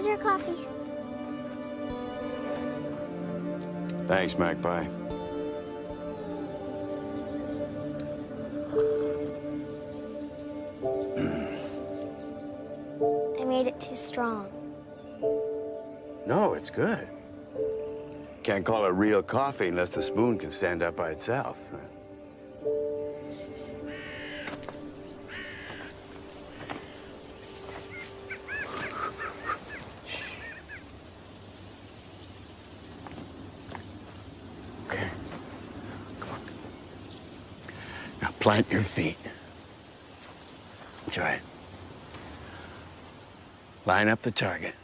Here's your coffee. Thanks, Magpie. I made it too strong. No, it's good. Can't call it real coffee unless the spoon can stand up by itself. Okay. Come on. Now plant your feet. Try it. Line up the target.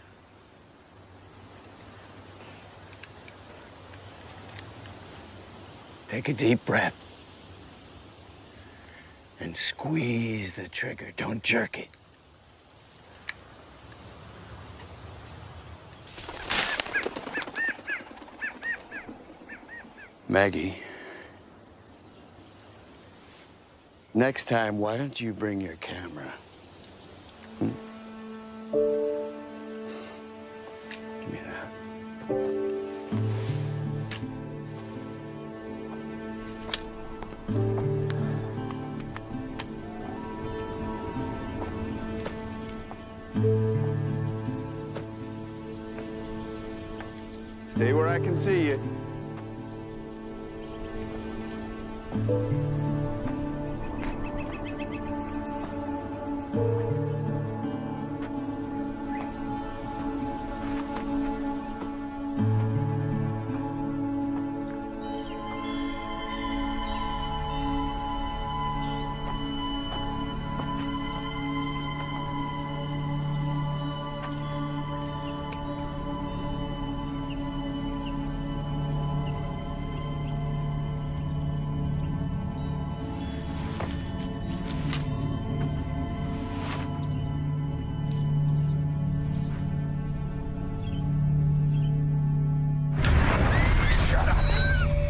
Take a deep breath. And squeeze the trigger. Don't jerk it. Maggie, next time, why don't you bring your camera? Give me that. Stay where I can see you.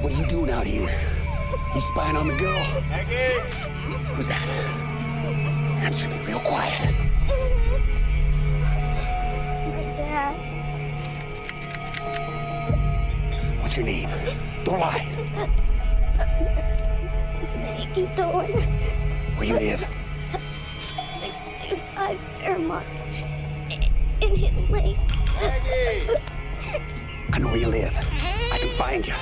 What are you doing out here? You spying on the girl? Maggie! Who's that? Answer me real quiet. My dad. What's your name? Don't lie. Maggie Dolan. Where you live? 625 Fairmont. In Hidden Lake. Maggie! I know where you live. I can find you.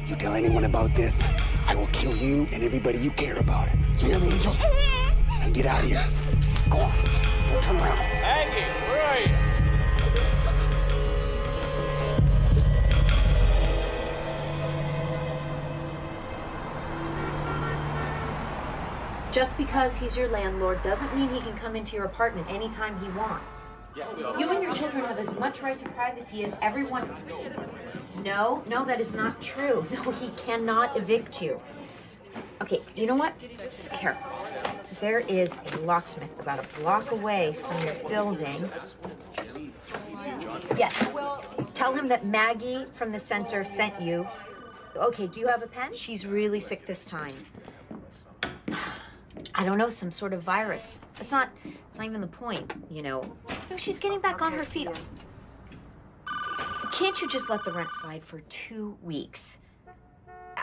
You tell anyone about this, I will kill you and everybody you care about. You hear me, Angel? Now get out of here. Go on. Don't turn around. Maggie, where are you? Just because he's your landlord doesn't mean he can come into your apartment anytime he wants. You and your children have as much right to privacy as everyone. No, that is not true. No, he cannot evict you. Okay, you know what? Here. There is a locksmith about a block away from your building. Yes. Tell him that Maggie from the center sent you. Okay, do you have a pen? She's really sick this time. I don't know, some sort of virus. It's not even the point, you know. No, she's getting back on her feet. Can't you just let the rent slide for 2 weeks?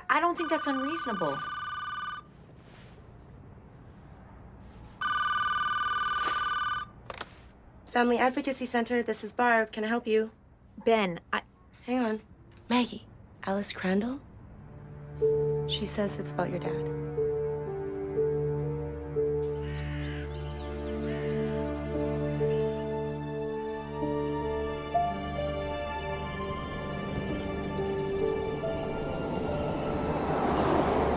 I don't think that's unreasonable. Family Advocacy Center, this is Barb. Can I help you? Ben, Hang on. Maggie. Alice Crandall? She says it's about your dad.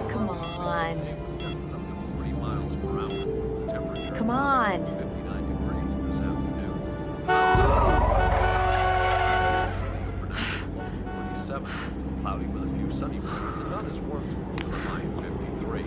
Come on. Come on. Cloudy with a few sunny mornings and not as warm tomorrow with a high of 53.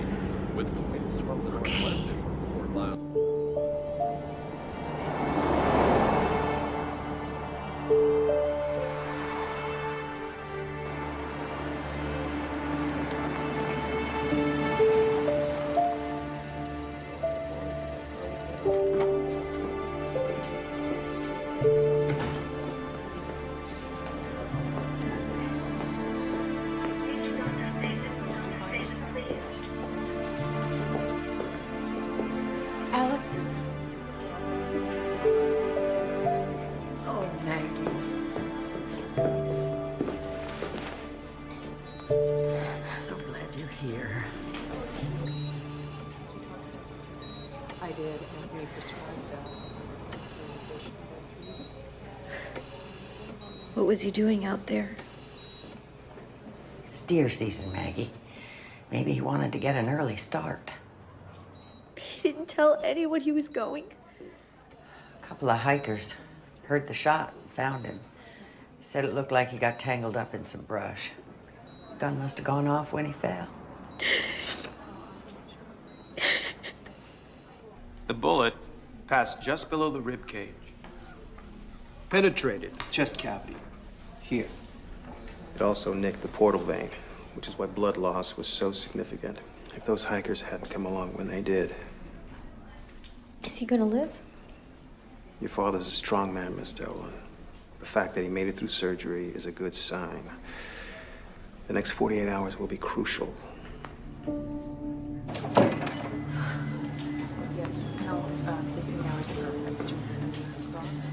What was he doing out there? It's deer season, Maggie. Maybe he wanted to get an early start. He didn't tell anyone he was going. A couple of hikers heard the shot and found him. Said it looked like he got tangled up in some brush. Gun must have gone off when he fell. The bullet passed just below the rib cage. Penetrated the chest cavity, here. It also nicked the portal vein, which is why blood loss was so significant. If those hikers hadn't come along when they did. Is he gonna live? Your father's a strong man, Miss Dolan. The fact that he made it through surgery is a good sign. The next 48 hours will be crucial.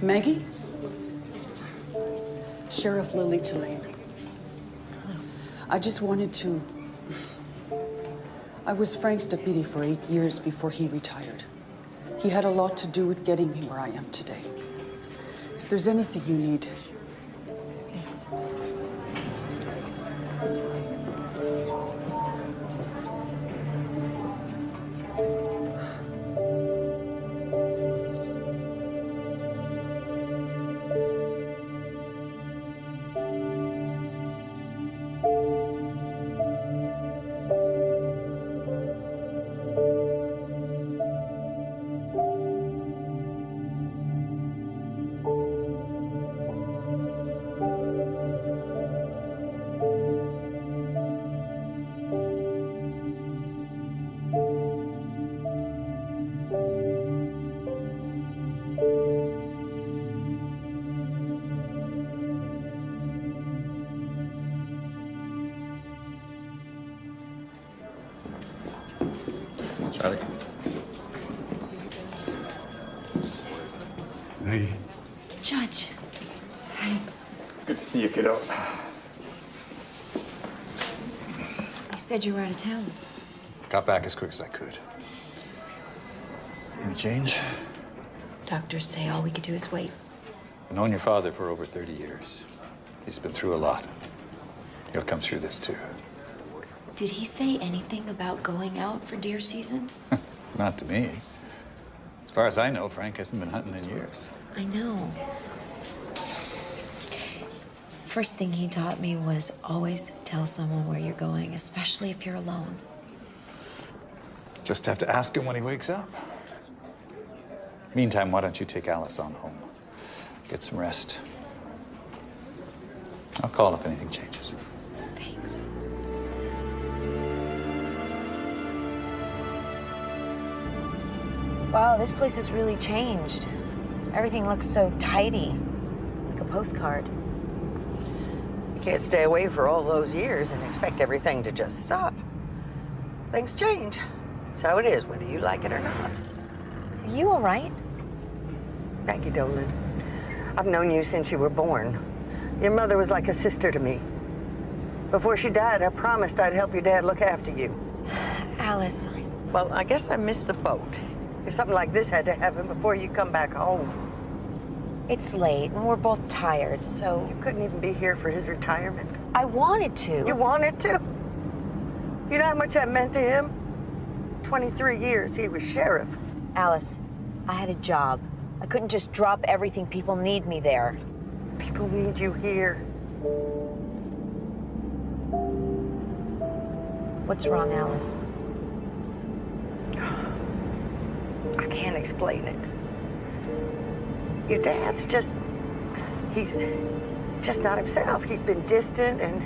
Maggie? Sheriff Lily Tulane. Hello. I just wanted to... I was Frank's deputy for 8 years before he retired. He had a lot to do with getting me where I am today. If there's anything you need... Thanks. Charlie? Maggie. Judge. It's good to see you, kiddo. You said you were out of town. Got back as quick as I could. Any change? Doctors say all we could do is wait. I've known your father for over 30 years. He's been through a lot. He'll come through this, too. Did he say anything about going out for deer season? Not to me. As far as I know, Frank hasn't been hunting in years. I know. First thing he taught me was always tell someone where you're going, especially if you're alone. Just have to ask him when he wakes up. Meantime, why don't you take Alice on home? Get some rest. I'll call if anything changes. Thanks. Wow, this place has really changed. Everything looks so tidy, like a postcard. You can't stay away for all those years and expect everything to just stop. Things change. That's how it is, whether you like it or not. Are you all right? Maggie Dolan, I've known you since you were born. Your mother was like a sister to me. Before she died, I promised I'd help your dad look after you. Alice, Well, I guess I missed the boat. If something like this had to happen before you come back home. it's late and we're both tired, so... You couldn't even be here for his retirement. I wanted to. You wanted to? You know how much that meant to him? 23 years he was sheriff. Alice, I had a job. I couldn't just drop everything. People need me there. People need you here. What's wrong, Alice? I can't explain it. Your dad's he's just not himself. He's been distant and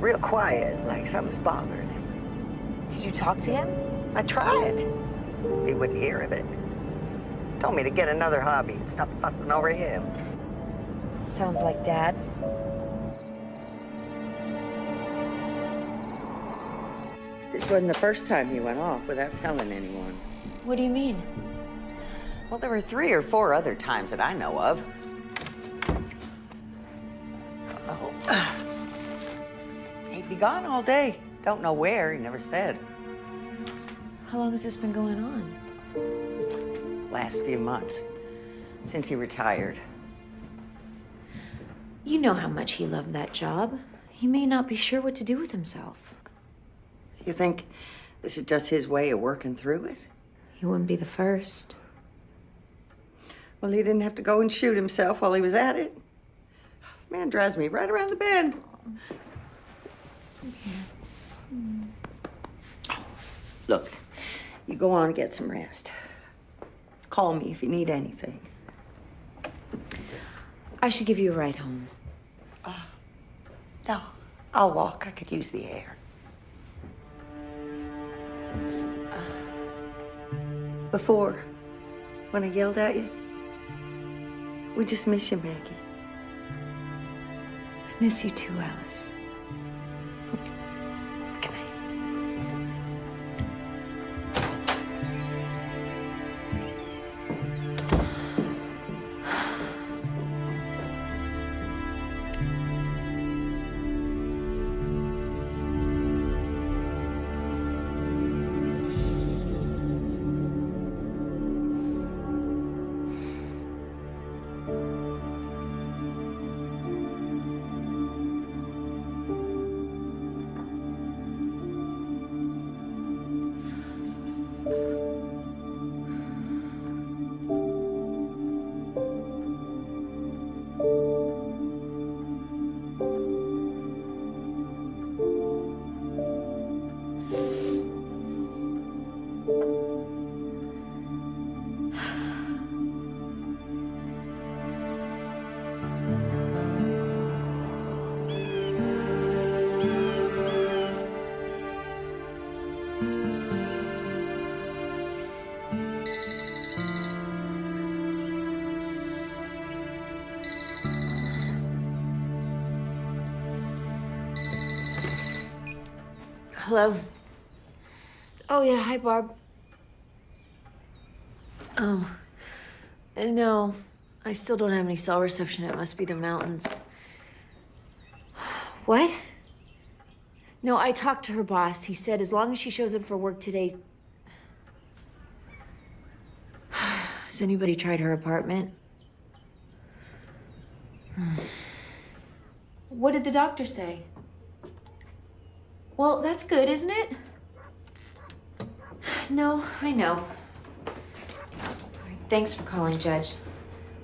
real quiet, like something's bothering him. Did you talk to him? I tried. He wouldn't hear of it. Told me to get another hobby and stop fussing over him. Sounds like Dad. This wasn't the first time he went off without telling anyone. What do you mean? Well, there were 3 or 4 other times that I know of. Oh. He'd be gone all day. Don't know where, he never said. How long has this been going on? Last few months, since he retired. You know how much he loved that job. He may not be sure what to do with himself. You think this is just his way of working through it? He wouldn't be the first. Well, he didn't have to go and shoot himself while he was at it. Man drives me right around the bend. Look, you go on and get some rest. Call me if you need anything. I should give you a ride home. No, I'll walk. I could use the air. Before, when I yelled at you, we just miss you, Maggie. I miss you too, Alice. Good night. Hello? Oh, yeah. Hi, Barb. Oh. No. I still don't have any cell reception. It must be the mountains. What? No, I talked to her boss. He said as long as she shows up for work today... Has anybody tried her apartment? What did the doctor say? Well, that's good, isn't it? No, I know. All right, thanks for calling, Judge.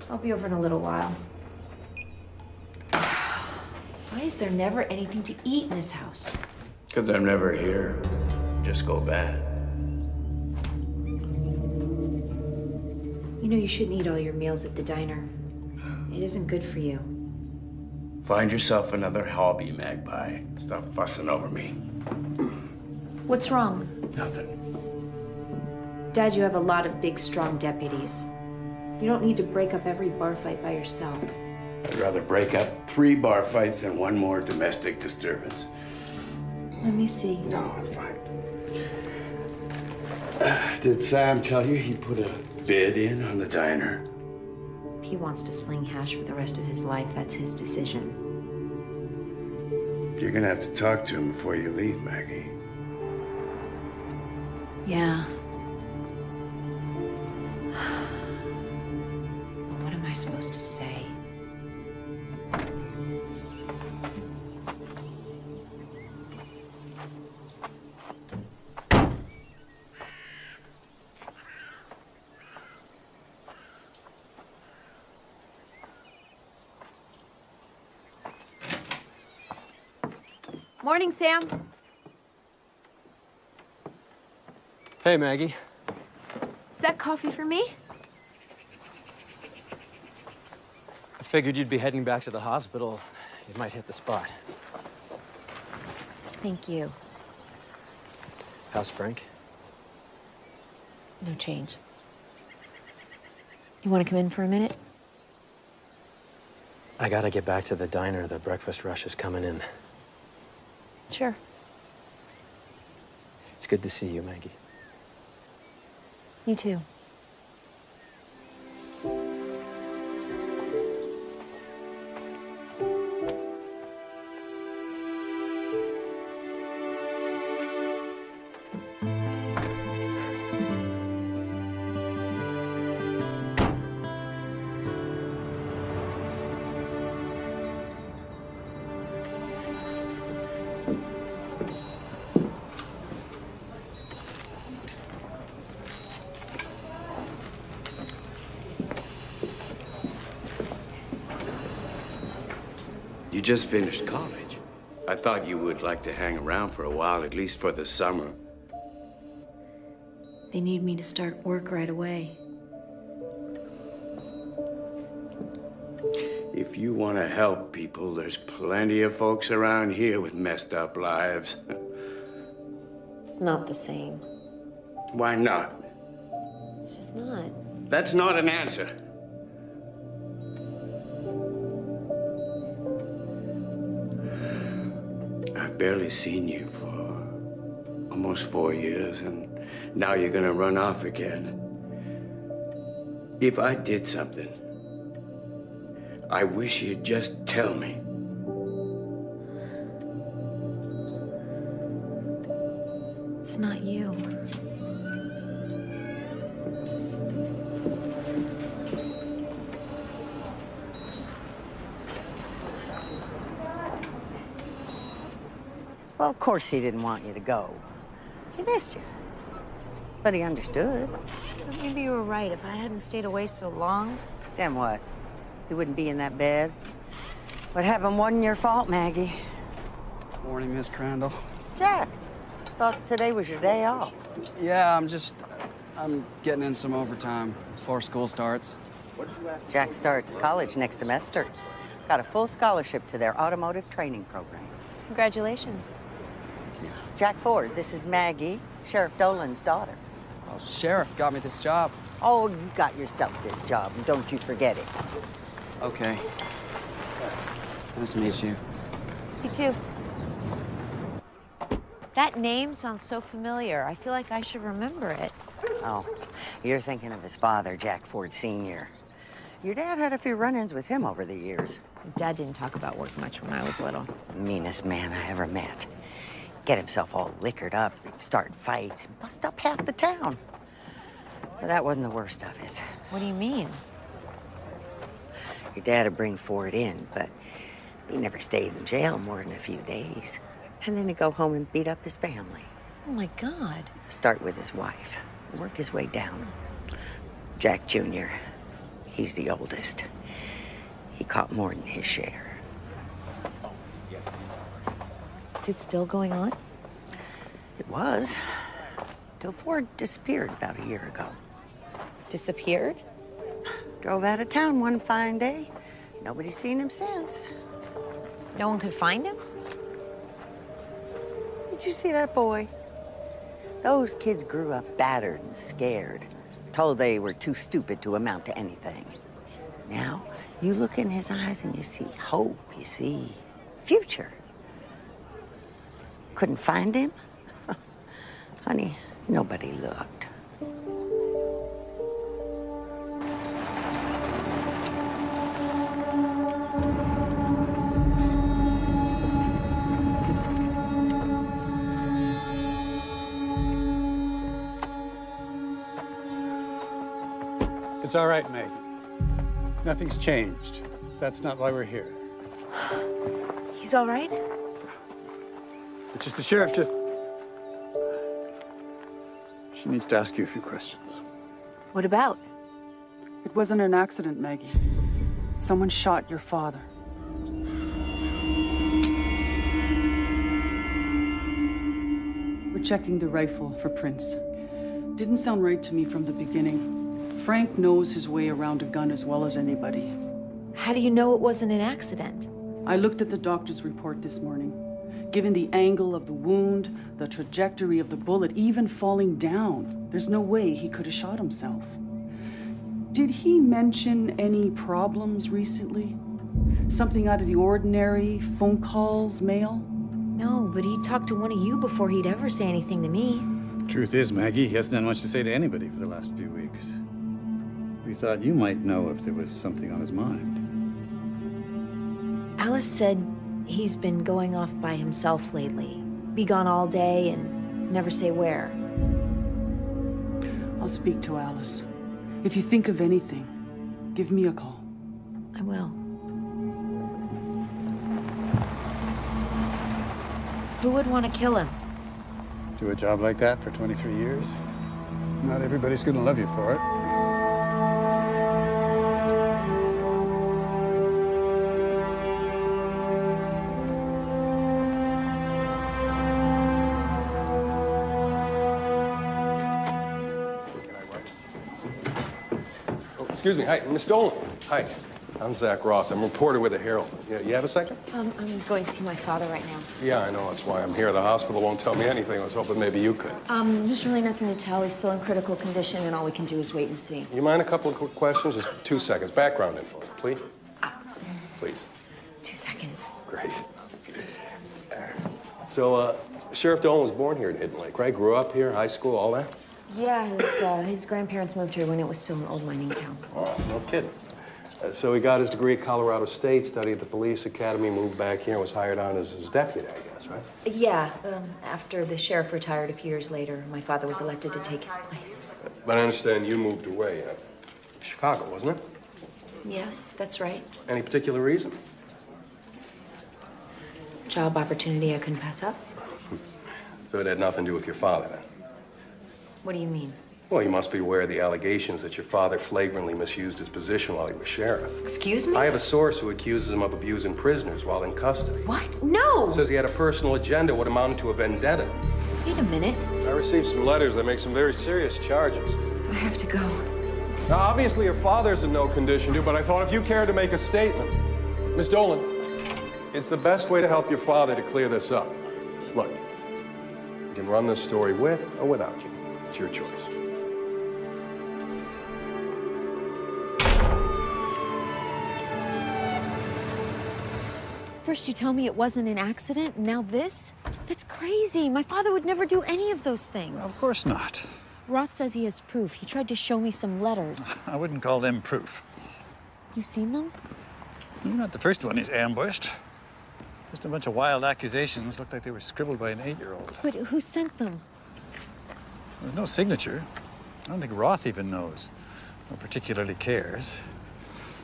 I'll be over in a little while. Why is there never anything to eat in this house? Because I'm never here. Just go bad. You know you shouldn't eat all your meals at the diner. It isn't good for you. Find yourself another hobby, Magpie. Stop fussing over me. What's wrong? Nothing. Dad, you have a lot of big, strong deputies. You don't need to break up every bar fight by yourself. I'd rather break up 3 bar fights than 1 more domestic disturbance. Let me see. No, I'm fine. Did Sam tell you he put a bid in on the diner? If he wants to sling hash for the rest of his life, that's his decision. You're gonna have to talk to him before you leave, Maggie. Yeah. But what am I supposed to say? Morning, Sam. Hey, Maggie. Is that coffee for me? I figured you'd be heading back to the hospital. You might hit the spot. Thank you. How's Frank? No change. You want to come in for a minute? I gotta get back to the diner. The breakfast rush is coming in. Sure. It's good to see you, Maggie. You too. You just finished college. I thought you would like to hang around for a while, at least for the summer. They need me to start work right away. If you want to help people, there's plenty of folks around here with messed up lives. It's not the same. Why not? It's just not. That's not an answer. I've barely seen you for almost 4 years, and now you're gonna run off again. If I did something, I wish you'd just tell me. It's not you. Well, of course he didn't want you to go. He missed you. But he understood. But maybe you were right. If I hadn't stayed away so long. Then what? You wouldn't be in that bed. What happened wasn't your fault, Maggie. Morning, Miss Crandall. Jack, thought today was your day off. Yeah, I'm getting in some overtime before school starts. Jack starts college next semester. Got a full scholarship to their automotive training program. Congratulations. Jack Ford, this is Maggie, Sheriff Dolan's daughter. Oh, Sheriff got me this job. Oh, you got yourself this job, and don't you forget it. Okay. It's nice to meet you. You too. That name sounds so familiar. I feel like I should remember it. Oh, you're thinking of his father, Jack Ford Sr. Your dad had a few run-ins with him over the years. Dad didn't talk about work much when I was little. Meanest man I ever met. Get himself all liquored up, start fights, bust up half the town. But that wasn't the worst of it. What do you mean? Your dad would bring Ford in, but he never stayed in jail more than a few days. And then he'd go home and beat up his family. Oh, my God. Start with his wife, work his way down. Jack Jr., he's the oldest. He caught more than his share. Is it still going on? It was, till Ford disappeared about a year ago. Disappeared? Drove out of town one fine day. Nobody's seen him since. No one could find him? Did you see that boy? Those kids grew up battered and scared, told they were too stupid to amount to anything. Now, you look in his eyes and you see hope, you see future. Couldn't find him? Honey, nobody looked. It's all right, Maggie. Nothing's changed. That's not why we're here. He's all right? It's just the sheriff She needs to ask you a few questions. What about? It wasn't an accident, Maggie. Someone shot your father. We're checking the rifle for prints. Didn't sound right to me from the beginning. Frank knows his way around a gun as well as anybody. How do you know it wasn't an accident? I looked at the doctor's report this morning. Given the angle of the wound, the trajectory of the bullet, even falling down, there's no way he could have shot himself. Did he mention any problems recently? Something out of the ordinary? Phone calls, mail? No, but he talked to one of you before he'd ever say anything to me. Truth is, Maggie, he hasn't done much to say to anybody for the last few weeks. We thought you might know if there was something on his mind. Alice said he's been going off by himself lately. Be gone all day and never say where. I'll speak to Alice. If you think of anything, give me a call. I will. Who would want to kill him? Do a job like that for 23 years? Not everybody's gonna love you for it. excuse me. Hi, Miss Dolan. Hi. I'm Zach Roth. I'm a reporter with the Herald. Yeah, you have a second? I'm going to see my father right now. Yeah, I know. That's why I'm here. The hospital won't tell me anything. I was hoping maybe you could. There's really nothing to tell. He's still in critical condition, and all we can do is wait and see. You mind a couple of quick questions? Just 2 seconds. Background info, please. Please. 2 seconds. Great. So, Sheriff Dolan was born here in Hidden Lake, right? Grew up here, high school, all that? Yeah, his grandparents moved here when it was still an old mining town. Oh, no kidding. So he got his degree at Colorado State, studied at the police academy, moved back here, and was hired on as his deputy, I guess, right? Yeah, after the sheriff retired a few years later, my father was elected to take his place. But I understand you moved away. Chicago, wasn't it? Yes, that's right. Any particular reason? Job opportunity I couldn't pass up. So it had nothing to do with your father, then? What do you mean? Well, you must be aware of the allegations that your father flagrantly misused his position while he was sheriff. Excuse me? I have a source who accuses him of abusing prisoners while in custody. What? No! Says he had a personal agenda, what amounted to a vendetta. Wait a minute. I received some letters that make some very serious charges. I have to go. Now, obviously, your father's in no condition to, but I thought if you cared to make a statement. Miss Dolan, it's the best way to help your father to clear this up. Look, you can run this story with or without you. It's your choice. First you tell me it wasn't an accident, and now this? That's crazy. My father would never do any of those things. Of course not. Roth says he has proof. He tried to show me some letters. I wouldn't call them proof. You seen them? You're not the first one he's ambushed. Just a bunch of wild accusations. Looked like they were scribbled by an 8-year-old. But who sent them? There's no signature. I don't think Roth even knows, or particularly cares.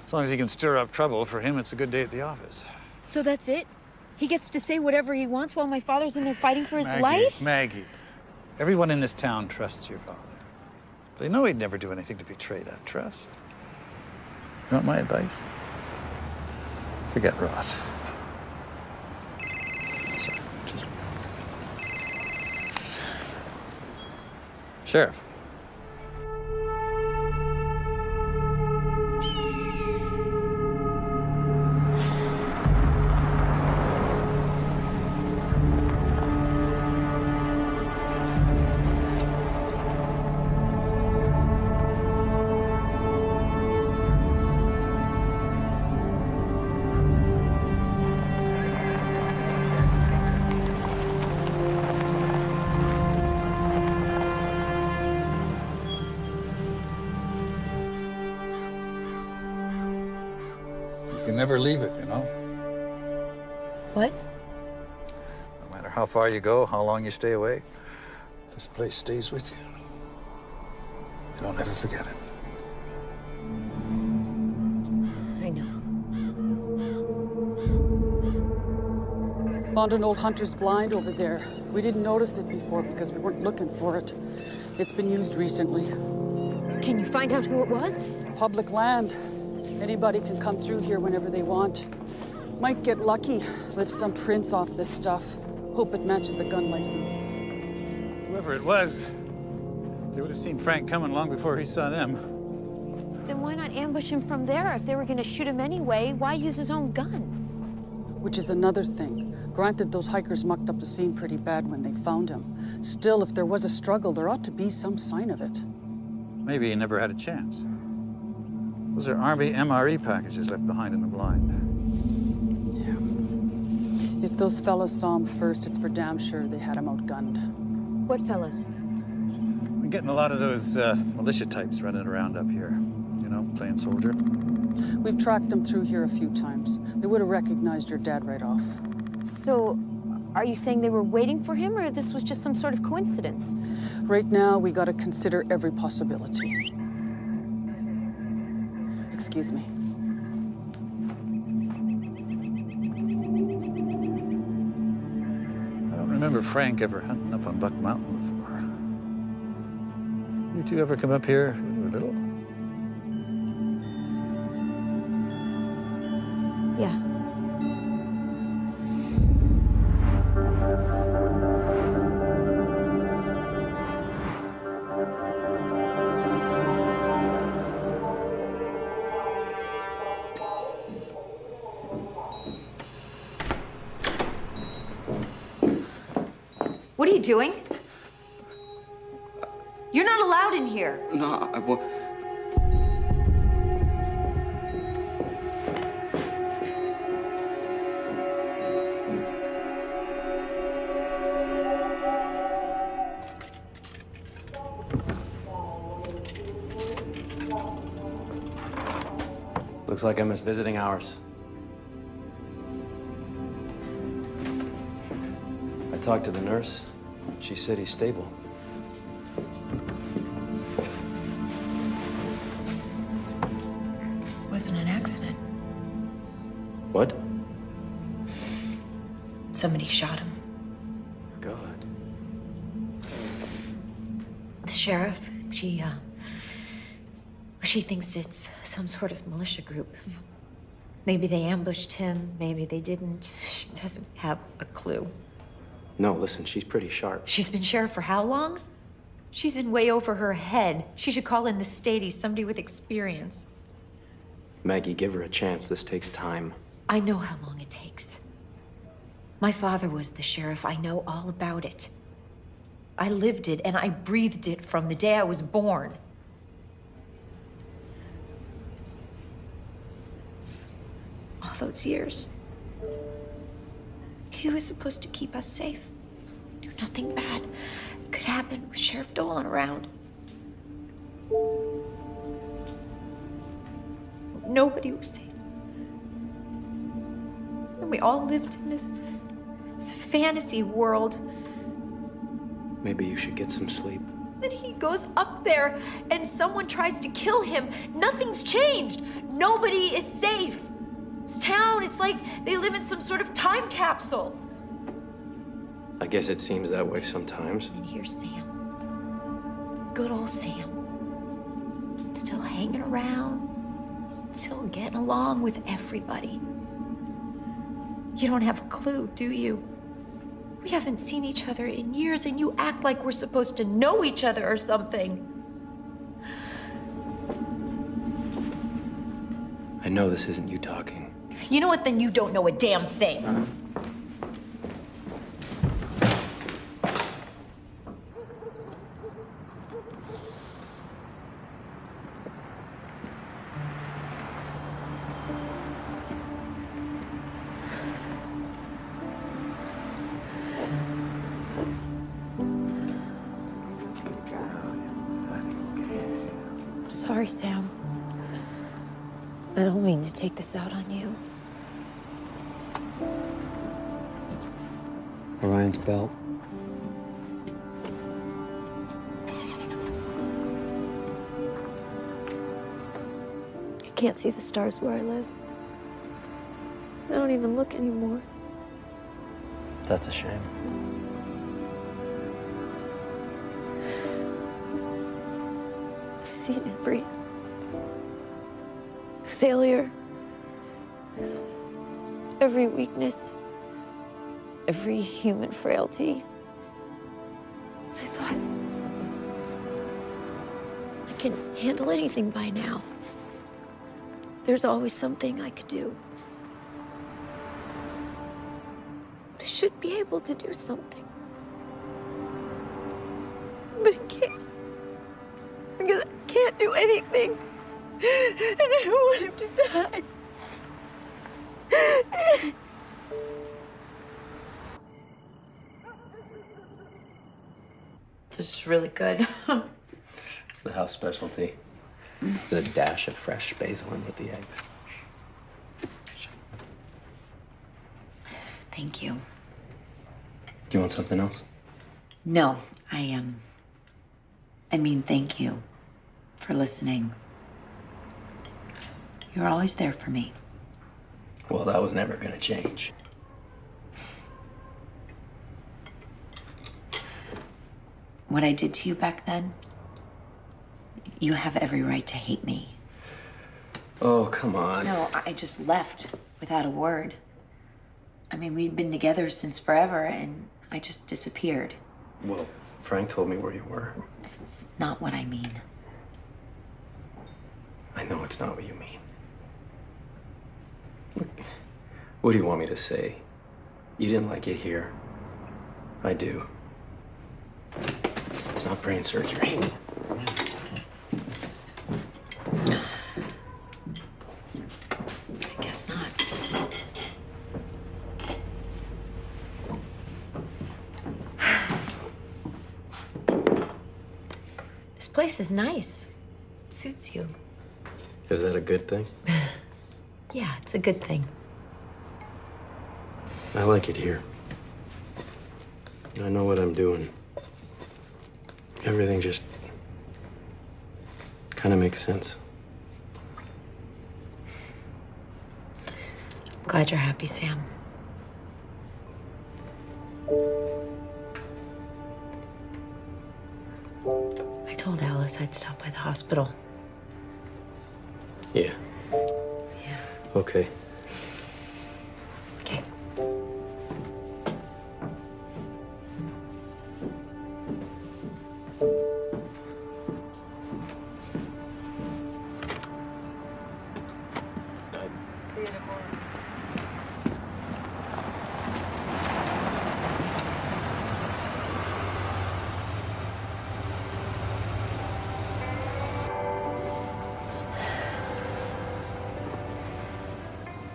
As long as he can stir up trouble, for him, it's a good day at the office. So that's it? He gets to say whatever he wants while my father's in there fighting for his life? Maggie, everyone in this town trusts your father. They know he'd never do anything to betray that trust. You want my advice? Forget Roth. Sorry, just... Sheriff. You never leave it, you know? What? No matter how far you go, how long you stay away, this place stays with you. You don't ever forget it. I know. Found an old hunter's blind over there. We didn't notice it before because we weren't looking for it. It's been used recently. Can you find out who it was? Public land. Anybody can come through here whenever they want. Might get lucky, lift some prints off this stuff. Hope it matches a gun license. Whoever it was, they would have seen Frank coming long before he saw them. Then why not ambush him from there? If they were going to shoot him anyway, why use his own gun? Which is another thing. Granted, those hikers mucked up the scene pretty bad when they found him. Still, if there was a struggle, there ought to be some sign of it. Maybe he never had a chance. Those are Army MRE packages left behind in the blind. Yeah. If those fellas saw him first, it's for damn sure they had him outgunned. What fellas? We're getting a lot of those militia types running around up here. You know, playing soldier. We've tracked them through here a few times. They would have recognized your dad right off. So, are you saying they were waiting for him, or this was just some sort of coincidence? Right now, we gotta consider every possibility. Excuse me. I don't remember Frank ever hunting up on Buck Mountain before. You two ever come up here when you were little? Yeah. doing? You're not allowed in here. No, well, Looks like I missed visiting hours. I talked to the nurse. She said he's stable. Wasn't an accident. What? Somebody shot him. God. The sheriff, she thinks it's some sort of militia group. Maybe they ambushed him, maybe they didn't. She doesn't have a clue. No, listen, she's pretty sharp. She's been sheriff for how long? She's in way over her head. She should call in the statey, somebody with experience. Maggie, give her a chance. This takes time. I know how long it takes. My father was the sheriff. I know all about it. I lived it and I breathed it from the day I was born. All those years. He was supposed to keep us safe. Knew nothing bad could happen with Sheriff Dolan around. Nobody was safe. And we all lived in this fantasy world. Maybe you should get some sleep. Then he goes up there and someone tries to kill him. Nothing's changed. Nobody is safe. This town, it's like they live in some sort of time capsule. I guess it seems that way sometimes. And here's Sam. Good old Sam. Still hanging around. Still getting along with everybody. You don't have a clue, do you? We haven't seen each other in years and you act like we're supposed to know each other or something. I know this isn't you talking. You know what? Then you don't know a damn thing. Sorry, Sam. I don't mean to take this out on you. Orion's belt. I can't see the stars where I live. I don't even look anymore. That's a shame. I've seen every failure, every weakness, every human frailty. I thought I can handle anything by now. There's always something I could do. I should be able to do something. But I can't. Because I can't do anything. And I don't want him to die. This is really good. It's the house specialty. It's a dash of fresh basil in with the eggs. Thank you. Do you want something else? No, I mean, thank you for listening. You're always there for me. Well, that was never gonna change. What I did to you back then, you have every right to hate me. Oh, come on. No, I just left without a word. I mean, we'd been together since forever, and I just disappeared. Well, Frank told me where you were. It's not what I mean. I know it's not what you mean. Look, what do you want me to say? You didn't like it here. I do. It's not brain surgery. I guess not. This place is nice. It suits you. Is that a good thing? Yeah, it's a good thing. I like it here. I know what I'm doing. Everything just kind of makes sense. Glad you're happy, Sam. I told Alice I'd stop by the hospital. Yeah. Yeah. Okay. Okay. See you tomorrow.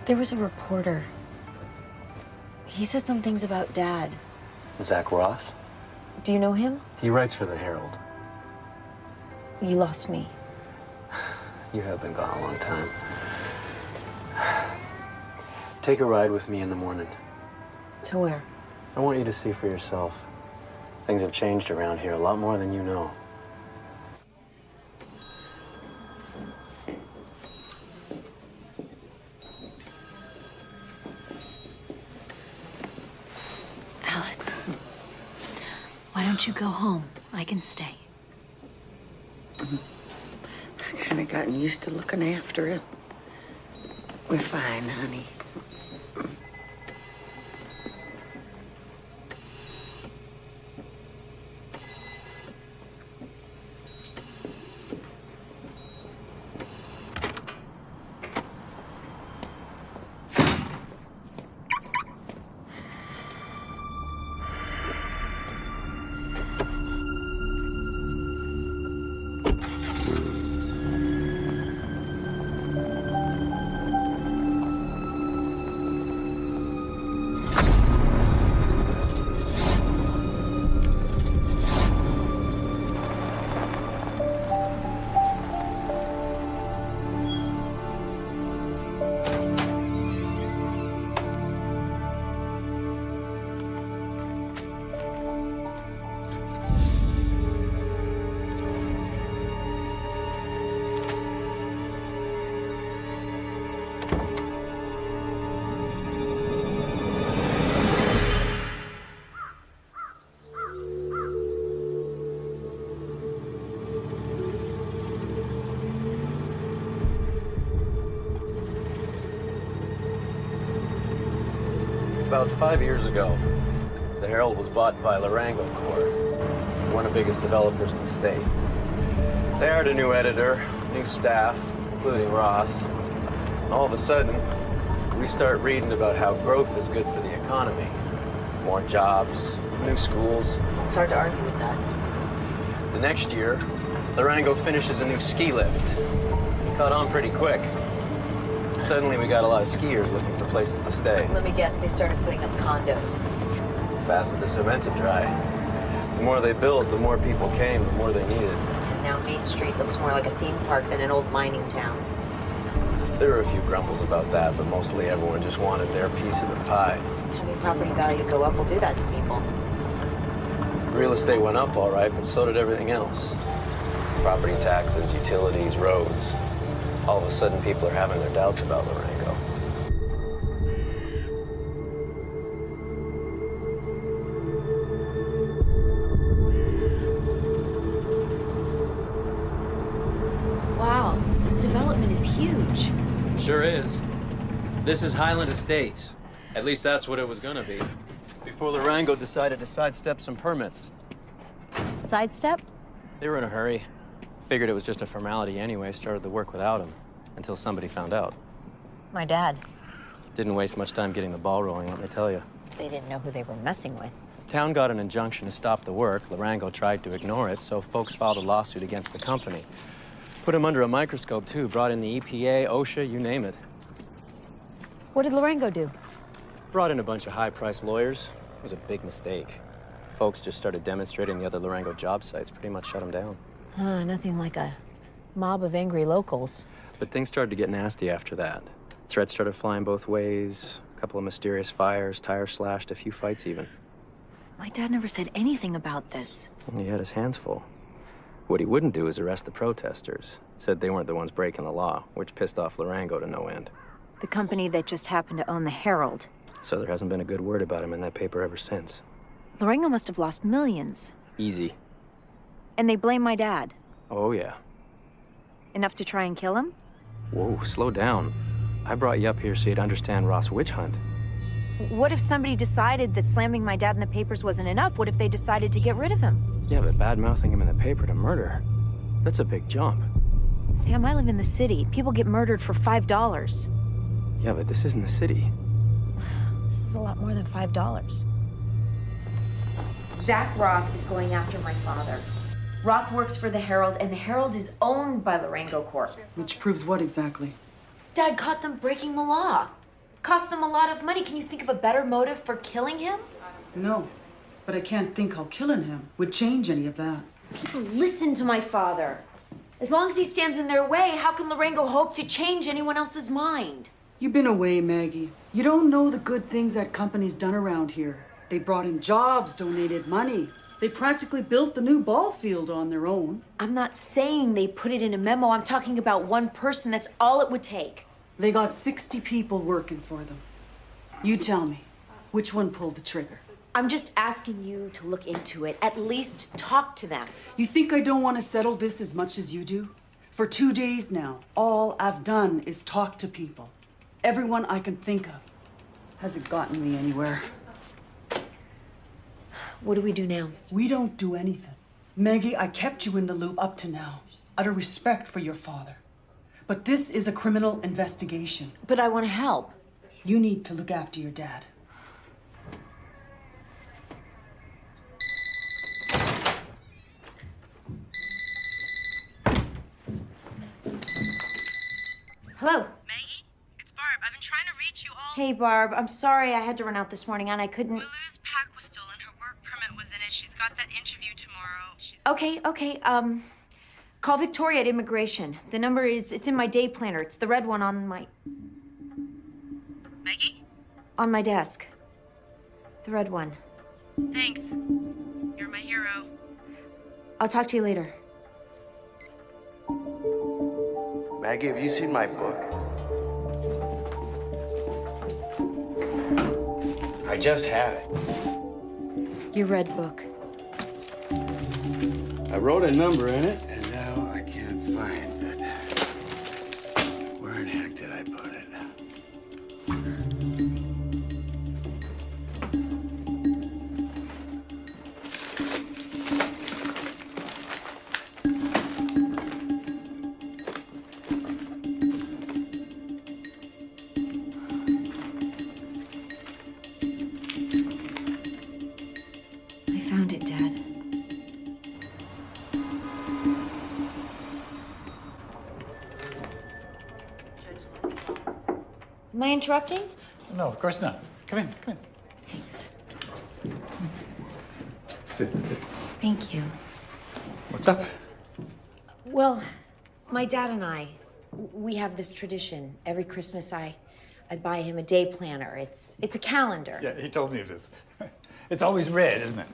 There was a reporter. He said some things about Dad. Zach Roth? Do you know him? He writes for the Herald. You lost me. You have been gone a long time. Take a ride with me in the morning. To where? I want you to see for yourself. Things have changed around here a lot more than you know. Alice, why don't you go home? I can stay. I kind of gotten used to looking after him. We're fine, honey. About 5 years ago, the Herald was bought by Larango Corp, one of the biggest developers in the state. They hired a new editor, new staff, including Roth. And all of a sudden, we start reading about how growth is good for the economy. More jobs, new schools. It's hard to argue with that. The next year, Larango finishes a new ski lift. Caught on pretty quick. Suddenly, we got a lot of skiers looking for places to stay. Let me guess, they started putting up condos. Fast as the cement to dry. The more they built, the more people came, the more they needed. And now Main Street looks more like a theme park than an old mining town. There were a few grumbles about that, but mostly everyone just wanted their piece of the pie. Having property value go up will do that to people. Real estate went up all right, but so did everything else. Property taxes, utilities, roads. All of a sudden, people are having their doubts about Larango. Wow, this development is huge. Sure is. This is Highland Estates. At least that's what it was gonna be. Before Larango decided to sidestep some permits. Sidestep? They were in a hurry. Figured it was just a formality anyway, started the work without him. Until somebody found out. My dad. Didn't waste much time getting the ball rolling, let me tell you. They didn't know who they were messing with. Town got an injunction to stop the work. Larango tried to ignore it, so folks filed a lawsuit against the company. Put him under a microscope, too. Brought in the EPA, OSHA, you name it. What did Larango do? Brought in a bunch of high-priced lawyers. It was a big mistake. Folks just started demonstrating the other Larango job sites, pretty much shut him down. Nothing like a mob of angry locals. But things started to get nasty after that. Threats started flying both ways, a couple of mysterious fires, tires slashed, a few fights even. My dad never said anything about this. He had his hands full. What he wouldn't do is arrest the protesters. Said they weren't the ones breaking the law, which pissed off Larango to no end. The company that just happened to own the Herald. So there hasn't been a good word about him in that paper ever since. Larango must have lost millions. Easy. And they blame my dad. Oh, yeah. Enough to try and kill him? Whoa, slow down. I brought you up here so you'd understand Ross' witch hunt. What if somebody decided that slamming my dad in the papers wasn't enough? What if they decided to get rid of him? Yeah, but bad-mouthing him in the paper to murder, that's a big jump. Sam, I live in the city. People get murdered for $5. Yeah, but this isn't the city. This is a lot more than $5. Zach Roth is going after my father. Roth works for the Herald, and the Herald is owned by Larango Corp. Which proves what exactly? Dad caught them breaking the law. Cost them a lot of money. Can you think of a better motive for killing him? No, but I can't think how killing him would change any of that. People listen to my father. As long as he stands in their way, how can Larango hope to change anyone else's mind? You've been away, Maggie. You don't know the good things that company's done around here. They brought in jobs, donated money. They practically built the new ball field on their own. I'm not saying they put it in a memo. I'm talking about one person. That's all it would take. They got 60 people working for them. You tell me, which one pulled the trigger? I'm just asking you to look into it. At least talk to them. You think I don't want to settle this as much as you do? For 2 days now, all I've done is talk to people. Everyone I can think of. Hasn't gotten me anywhere. What do we do now? We don't do anything. Maggie, I kept you in the loop up to now, out of respect for your father. But this is a criminal investigation. But I want to help. You need to look after your dad. Hello. Maggie, it's Barb. I've been trying to reach you all. Hey, Barb. I'm sorry I had to run out this morning and I couldn't. Malou's pack was stolen. Her work permit was in it. She's got that interview tomorrow. Okay. Call Victoria at Immigration. The number is, it's in my day planner. It's the red one on my... Maggie? On my desk. The red one. Thanks. You're my hero. I'll talk to you later. Maggie, have you seen my book? I just had it. Your red book. I wrote a number in it, and now I can't find it. Where in heck did I put it? I found it, Dad. Am I interrupting? No, of course not. Come in. Thanks. Sit. Thank you. What's up? Well, my dad and I, we have this tradition. Every Christmas, I buy him a day planner. It's a calendar. Yeah, he told me this. It's always red, isn't it?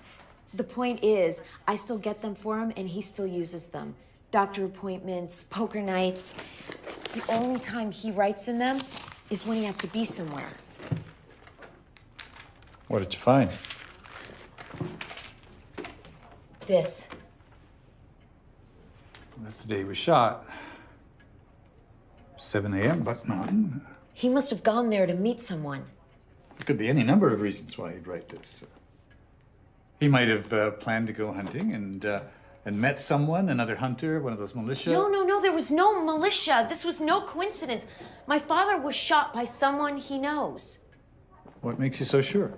The point is, I still get them for him, and he still uses them. Doctor appointments, poker nights. The only time he writes in them is when he has to be somewhere. What did you find? This. That's the day he was shot. 7 a.m., Buck Mountain. He must have gone there to meet someone. There could be any number of reasons why he'd write this. He might have planned to go hunting and met someone, another hunter, one of those militia. No, there was no militia. This was no coincidence. My father was shot by someone he knows. What makes you so sure?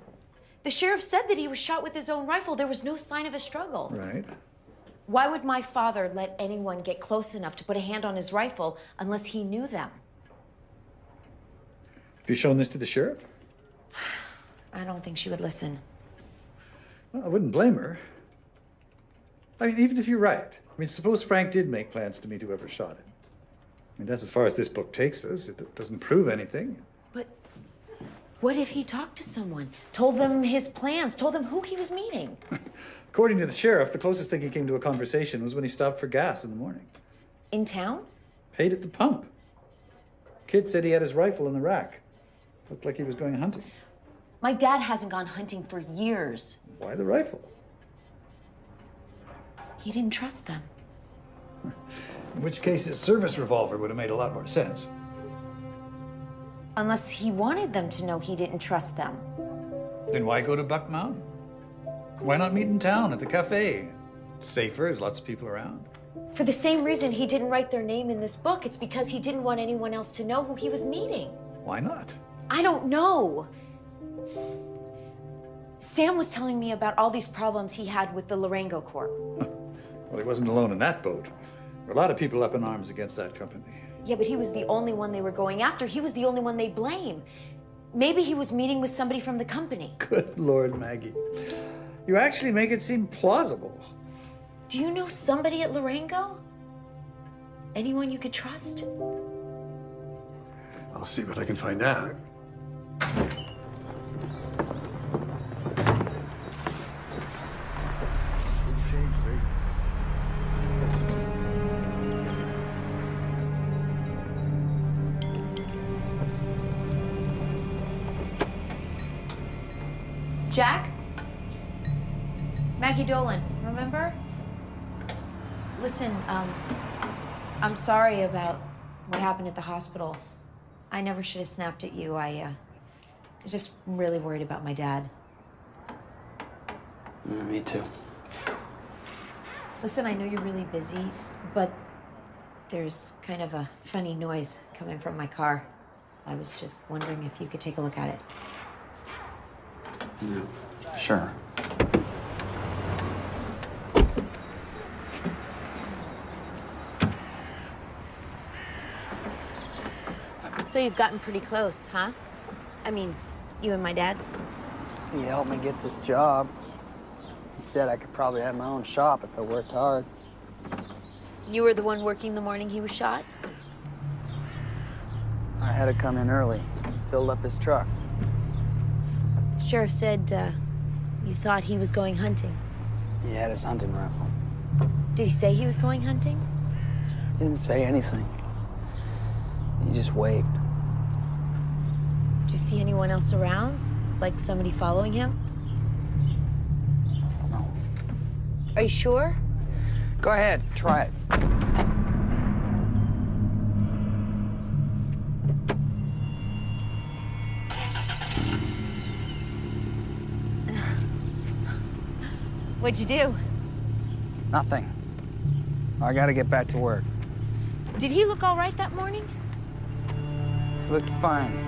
The sheriff said that he was shot with his own rifle. There was no sign of a struggle. Right. Why would my father let anyone get close enough to put a hand on his rifle unless he knew them? Have you shown this to the sheriff? I don't think she would listen. Well, I wouldn't blame her. I mean, even if you're right. I mean, suppose Frank did make plans to meet whoever shot him. I mean, that's as far as this book takes us. It doesn't prove anything. But what if he talked to someone, told them his plans, told them who he was meeting? According to the sheriff, the closest thing he came to a conversation was when he stopped for gas in the morning. In town? Paid at the pump. Kid said he had his rifle in the rack. Looked like he was going hunting. My dad hasn't gone hunting for years. Why the rifle? He didn't trust them. In which case, his service revolver would have made a lot more sense. Unless he wanted them to know he didn't trust them. Then why go to Buck Mountain? Why not meet in town at the cafe? Safer, there's lots of people around. For the same reason he didn't write their name in this book. It's because he didn't want anyone else to know who he was meeting. Why not? I don't know. Sam was telling me about all these problems he had with the Larango Corp. Well, he wasn't alone in that boat. There were a lot of people up in arms against that company. Yeah, but he was the only one they were going after. He was the only one they blame. Maybe he was meeting with somebody from the company. Good Lord, Maggie. You actually make it seem plausible. Do you know somebody at Larango? Anyone you could trust? I'll see what I can find out. Jack? Maggie Dolan, remember? Listen, I'm sorry about what happened at the hospital. I never should have snapped at you. I was just really worried about my dad. Yeah, me too. Listen, I know you're really busy, but there's kind of a funny noise coming from my car. I was just wondering if you could take a look at it. Yeah, sure. So you've gotten pretty close, huh? I mean, you and my dad? He helped me get this job. He said I could probably have my own shop if I worked hard. You were the one working the morning he was shot? I had to come in early. He filled up his truck. Sheriff said, you thought he was going hunting. He had his hunting rifle. Did he say he was going hunting? He didn't say anything. He just waved. Did you see anyone else around? Like somebody following him? No. Are you sure? Go ahead, try it. What'd you do? Nothing. I gotta get back to work. Did he look all right that morning? He looked fine.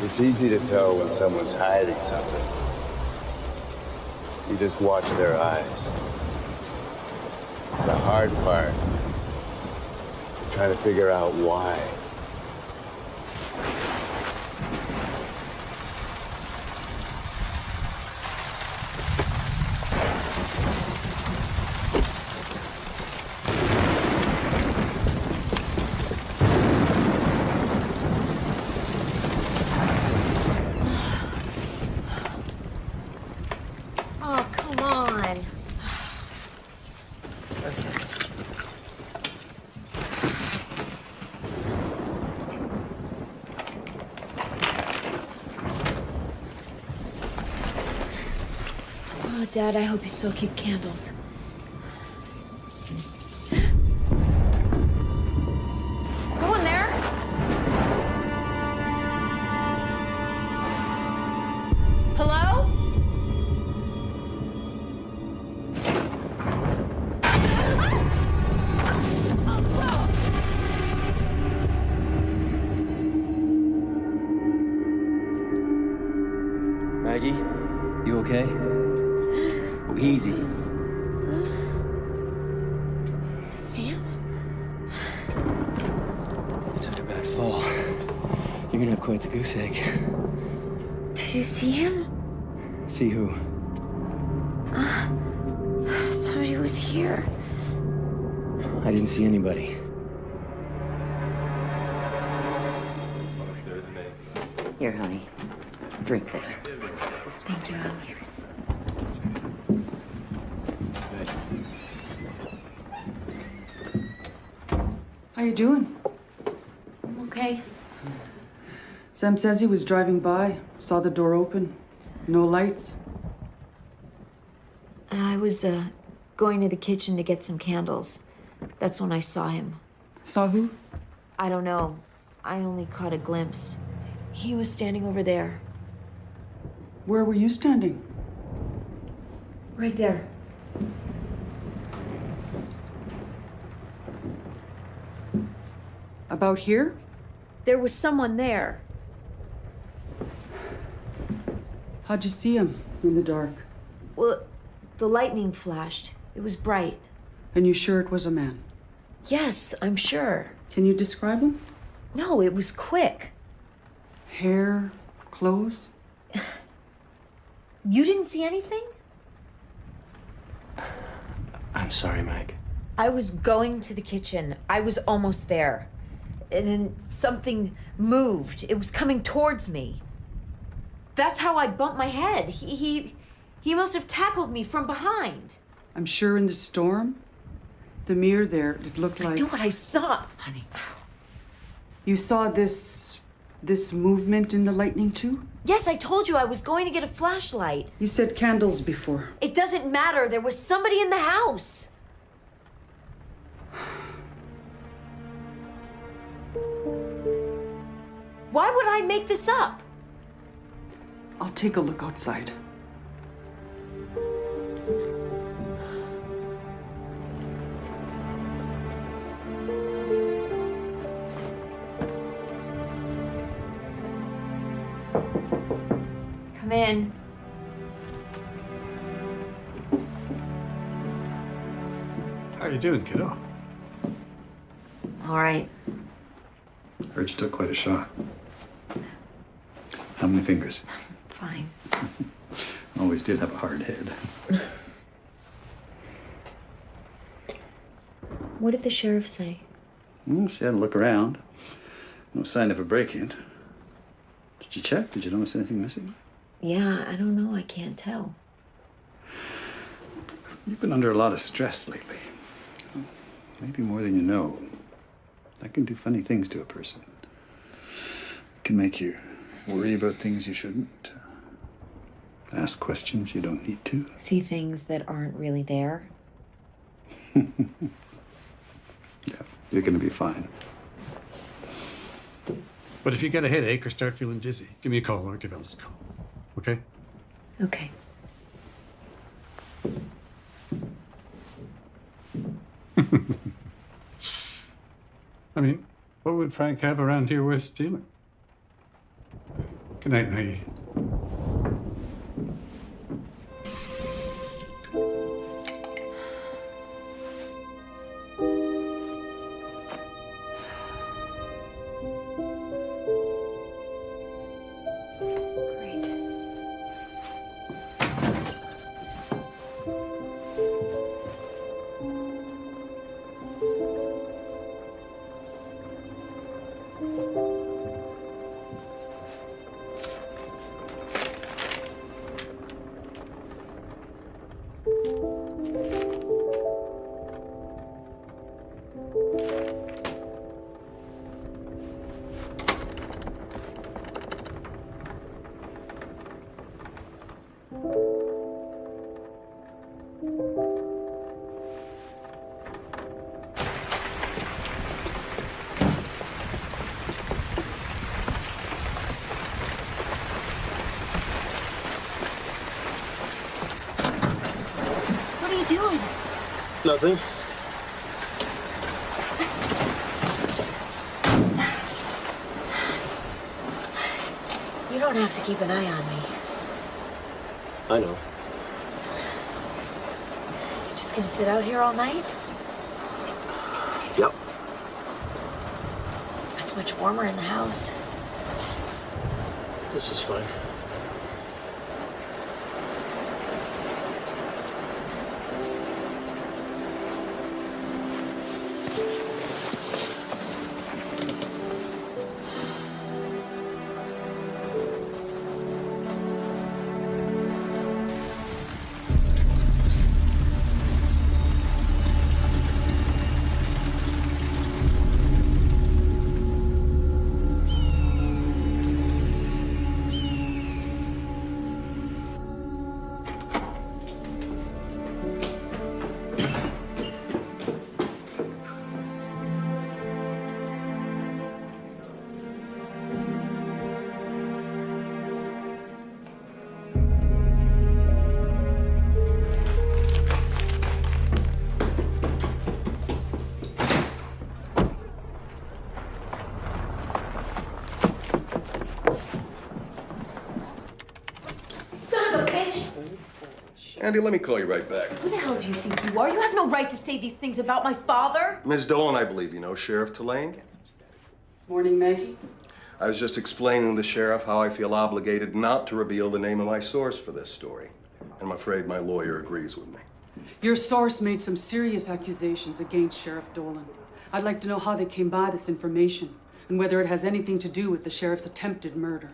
It's easy to tell when someone's hiding something. You just watch their eyes. The hard part is trying to figure out why. Oh, come on. Perfect. Oh, Dad, I hope you still keep candles. okay? Easy. Sam? You took a bad fall. You're gonna have quite the goose egg. Did you see him? See who? Somebody was here. I didn't see anybody. Here, honey. Drink this. Thank you, Alice. How you doing? I'm okay. Sam says he was driving by, saw the door open, no lights. I was going to the kitchen to get some candles. That's when I saw him. Saw who? I don't know. I only caught a glimpse. He was standing over there. Where were you standing? Right there. About here? There was someone there. How'd you see him in the dark? Well, the lightning flashed. It was bright. And you sure it was a man? Yes, I'm sure. Can you describe him? No, it was quick. Hair, clothes? You didn't see anything? I'm sorry, Meg. I was going to the kitchen. I was almost there. And then something moved. It was coming towards me. That's how I bumped my head. He must have tackled me from behind. I'm sure in the storm, the mirror there, it looked like... I know what I saw. Honey. You saw this movement in the lightning too? Yes, I told you I was going to get a flashlight. You said candles before. It doesn't matter. There was somebody in the house. Why would I make this up? I'll take a look outside. Come in. How you doing, kiddo? All right. Heard you took quite a shot. How many fingers? Fine. Always did have a hard head. What did the sheriff say? Well, she had a look around. No sign of a break-in. Did you check? Did you notice anything missing? Yeah, I don't know. I can't tell. You've been under a lot of stress lately. Maybe more than you know. That can do funny things to a person. It can make you worry about things you shouldn't. Ask questions you don't need to. See things that aren't really there. Yeah, you're gonna be fine. But if you get a headache or start feeling dizzy, give me a call or give Alice a call. Okay? Okay. I mean, what would Frank have around here worth stealing? Good night, Maggie. What are you doing? Nothing. You don't have to keep an eye on me. I know. You just gonna sit out here all night? Yep. It's much warmer in the house. This is fine. Andy, let me call you right back. Who the hell do you think you are? You have no right to say these things about my father. Ms. Dolan, I believe you know Sheriff Tulane. Morning, Maggie. I was just explaining to the sheriff how I feel obligated not to reveal the name of my source for this story. I'm afraid my lawyer agrees with me. Your source made some serious accusations against Sheriff Dolan. I'd like to know how they came by this information and whether it has anything to do with the sheriff's attempted murder.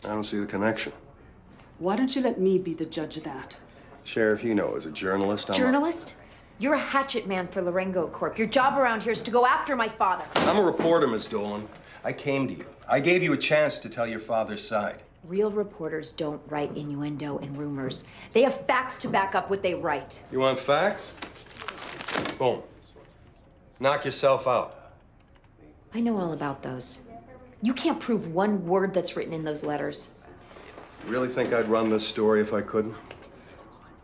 I don't see the connection. Why don't you let me be the judge of that? Sheriff, you know, as a journalist, Journalist? You're a hatchet man for Larengo Corp. Your job around here is to go after my father. I'm a reporter, Ms. Dolan. I came to you. I gave you a chance to tell your father's side. Real reporters don't write innuendo and rumors. They have facts to back up what they write. You want facts? Boom. Knock yourself out. I know all about those. You can't prove one word that's written in those letters. You really think I'd run this story if I couldn't?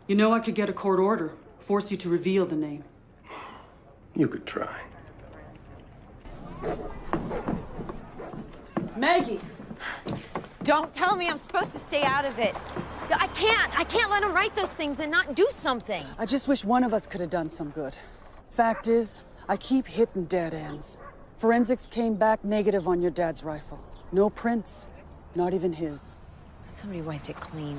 You know I could get a court order, force you to reveal the name. You could try. Maggie! Don't tell me I'm supposed to stay out of it. I can't let him write those things and not do something. I just wish one of us could have done some good. Fact is, I keep hitting dead ends. Forensics came back negative on your dad's rifle. No prints, not even his. Somebody wiped it clean.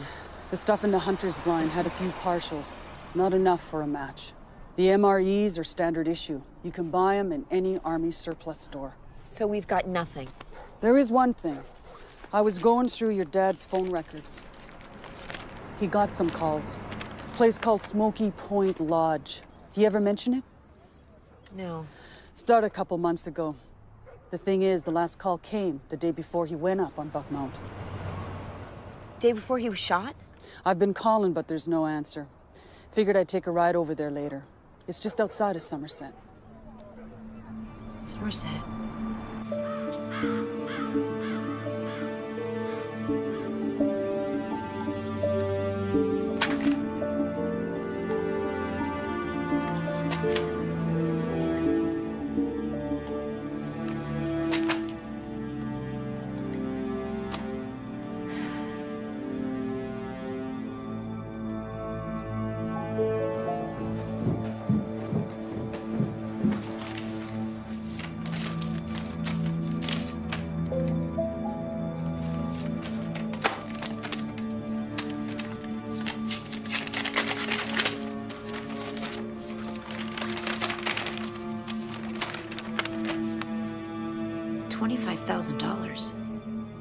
The stuff in the hunter's blind had a few partials. Not enough for a match. The MREs are standard issue. You can buy them in any Army surplus store. So we've got nothing. There is one thing. I was going through your dad's phone records. He got some calls. A place called Smoky Point Lodge. You ever mention it? No. Started a couple months ago. The thing is, the last call came the day before he went up on Buck Mount. Day before he was shot? I've been calling, but there's no answer. Figured I'd take a ride over there later. It's just outside of Somerset. Somerset? $25,000.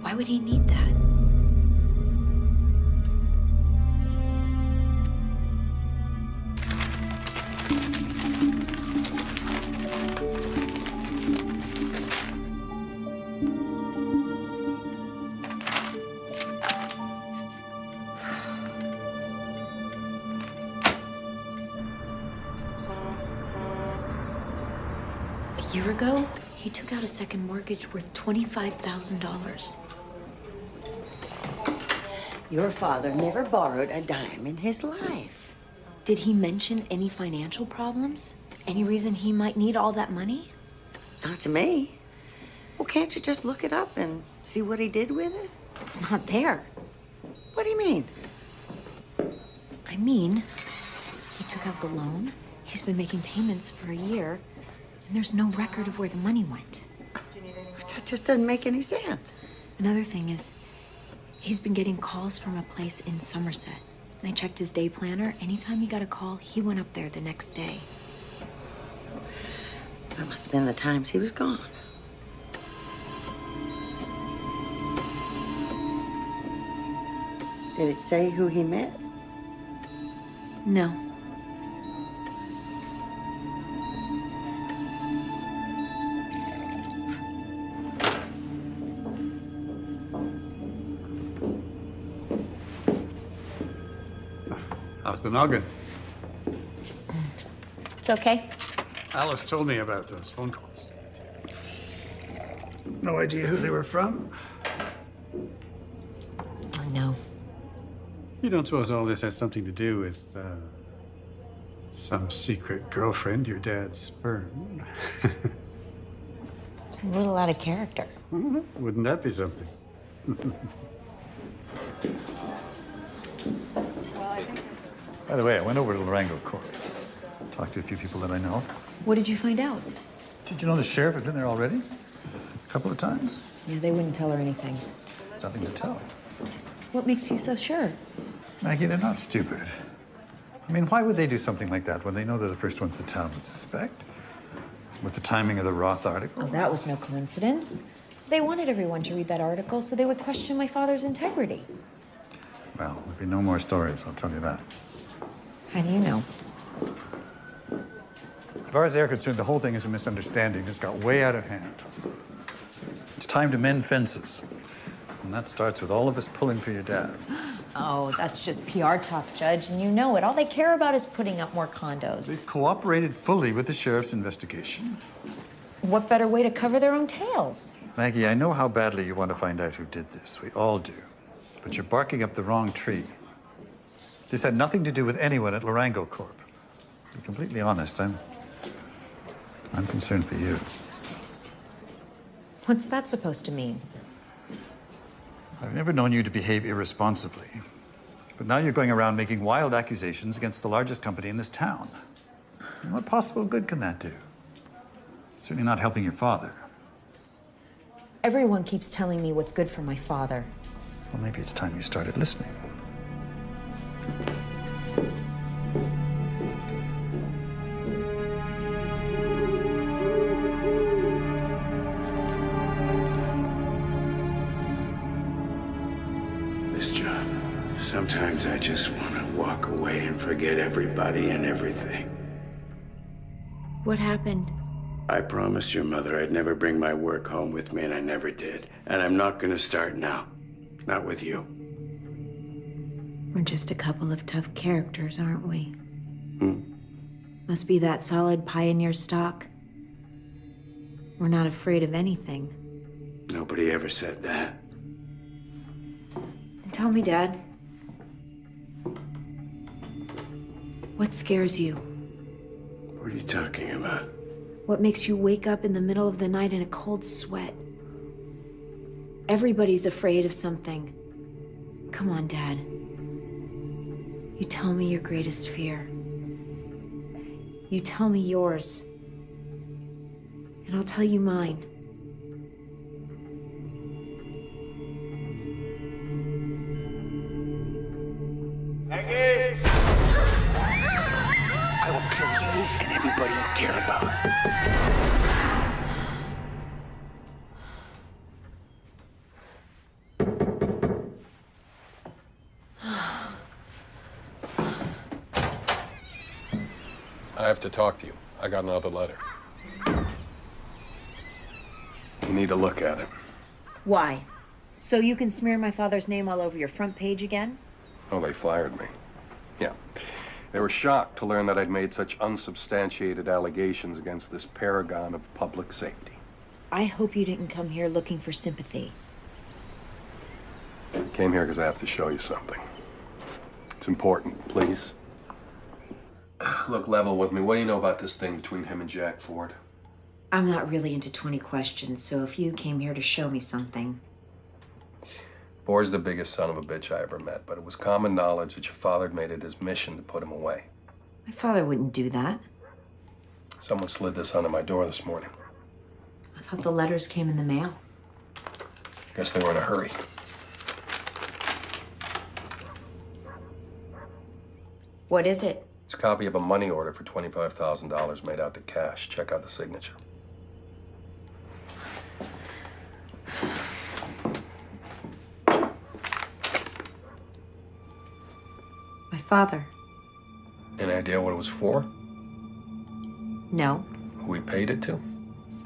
Why would he need that? A year ago, he took out a second mortgage worth $25,000. Your father never borrowed a dime in his life. Did he mention any financial problems? Any reason he might need all that money? Not to me. Well, can't you just look it up and see what he did with it? It's not there. What do you mean? mean, he took out the loan, he's been making payments for a year, and there's no record of where the money went. That just doesn't make any sense. Another thing is, he's been getting calls from a place in Somerset. And I checked his day planner. Anytime he got a call, he went up there the next day. That must have been the times he was gone. Did it say who he met? No. How's the noggin? It's okay. Alice told me about those phone calls. No idea who they were from? Oh, no. You don't suppose all this has something to do with, some secret girlfriend your dad spurned? It's a little out of character. Wouldn't that be something? By the way, I went over to Larango Court. Talked to a few people that I know. What did you find out? Did you know the sheriff had been there already? A couple of times. Yeah, they wouldn't tell her anything. Nothing to tell. What makes you so sure? Maggie, they're not stupid. I mean, why would they do something like that when they know they're the first ones the town would suspect? With the timing of the Roth article? Oh, that was no coincidence. They wanted everyone to read that article so they would question my father's integrity. Well, there'll be no more stories, I'll tell you that. How do you know? As far as they're concerned, the whole thing is a misunderstanding. It's got way out of hand. It's time to mend fences. And that starts with all of us pulling for your dad. Oh, that's just PR talk, Judge, and you know it. All they care about is putting up more condos. They've cooperated fully with the sheriff's investigation. What better way to cover their own tails? Maggie, I know how badly you want to find out who did this. We all do. But you're barking up the wrong tree. This had nothing to do with anyone at Larango Corp. To be completely honest, I'm concerned for you. What's that supposed to mean? I've never known you to behave irresponsibly. But now you're going around making wild accusations against the largest company in this town. And what possible good can that do? Certainly not helping your father. Everyone keeps telling me what's good for my father. Well, maybe it's time you started listening. This job. Sometimes I just want to walk away and forget everybody and everything. What happened? I promised your mother I'd never bring my work home with me, and I never did. And I'm not going to start now. Not with you. We're just a couple of tough characters, aren't we? Must be that solid pioneer stock. We're not afraid of anything. Nobody ever said that. Tell me, Dad. What scares you? What are you talking about? What makes you wake up in the middle of the night in a cold sweat? Everybody's afraid of something. Come on, Dad. You tell me your greatest fear. You tell me yours. And I'll tell you mine. Maggie! I will kill you and everybody you care about. I have to talk to you. I got another letter. You need to look at it. Why? So you can smear my father's name all over your front page again? Oh, they fired me. Yeah. They were shocked to learn that I'd made such unsubstantiated allegations against this paragon of public safety. I hope you didn't come here looking for sympathy. Came here because I have to show you something. It's important, please. Look, level with me. What do you know about this thing between him and Jack Ford? I'm not really into 20 questions, so if you came here to show me something... Ford's the biggest son of a bitch I ever met, but it was common knowledge that your father had made it his mission to put him away. My father wouldn't do that. Someone slid this under my door this morning. I thought the letters came in the mail. Guess they were in a hurry. What is it? It's a copy of a money order for $25,000 made out to cash. Check out the signature. My father. Any idea what it was for? No. Who he paid it to?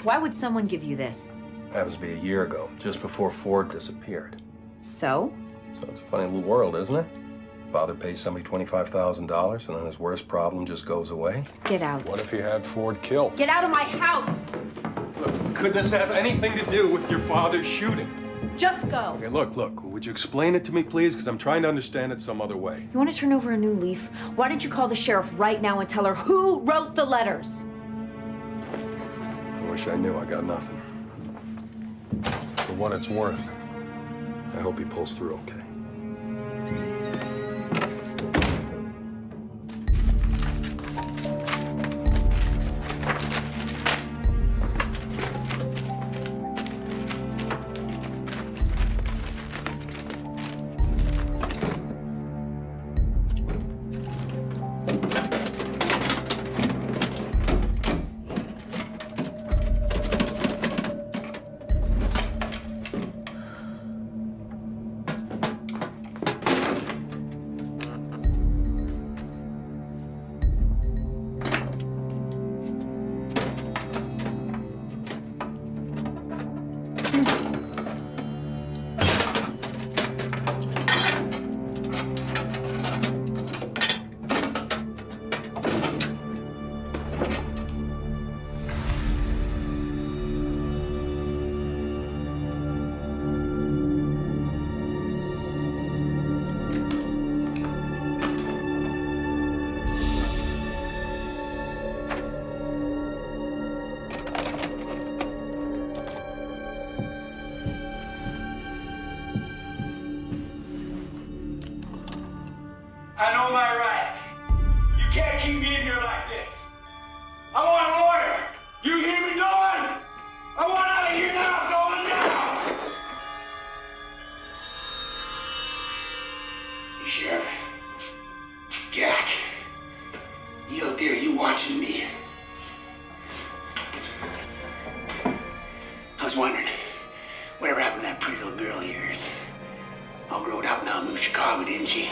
Why would someone give you this? Happens to be a year ago, just before Ford disappeared. So? So it's a funny little world, isn't it? Father pays somebody $25,000 and then his worst problem just goes away. Get out. What if he had Ford killed? Get out of my house! Look, could this have anything to do with your father's shooting? Just go. Okay, look, would you explain it to me, please? Because I'm trying to understand it some other way. You want to turn over a new leaf? Why don't you call the sheriff right now and tell her who wrote the letters? I wish I knew. I got nothing. For what it's worth, I hope he pulls through okay. I know my rights. You can't keep me in here like this. I want an order. You hear me, Dolan? I want out of here now, Dolan, now! Hey, Sheriff. Jack. You out there, you watching me? I was wondering, whatever happened to that pretty little girl of yours? All growed up now, moved to Chicago, didn't she?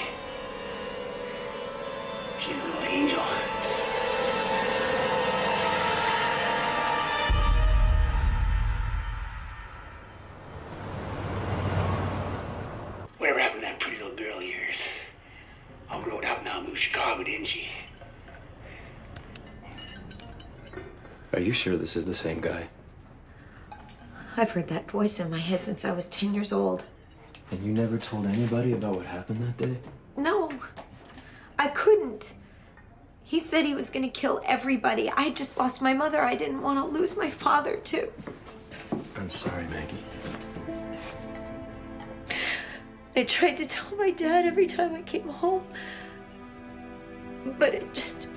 She's a little angel. Whatever happened to that pretty little girl of yours? All growed up now, moved to Chicago, didn't she? Are you sure this is the same guy? I've heard that voice in my head since I was 10 years old. And you never told anybody about what happened that day? No, I couldn't. He said he was gonna kill everybody. I had just lost my mother. I didn't want to lose my father, too. I'm sorry, Maggie. I tried to tell my dad every time I came home. But it just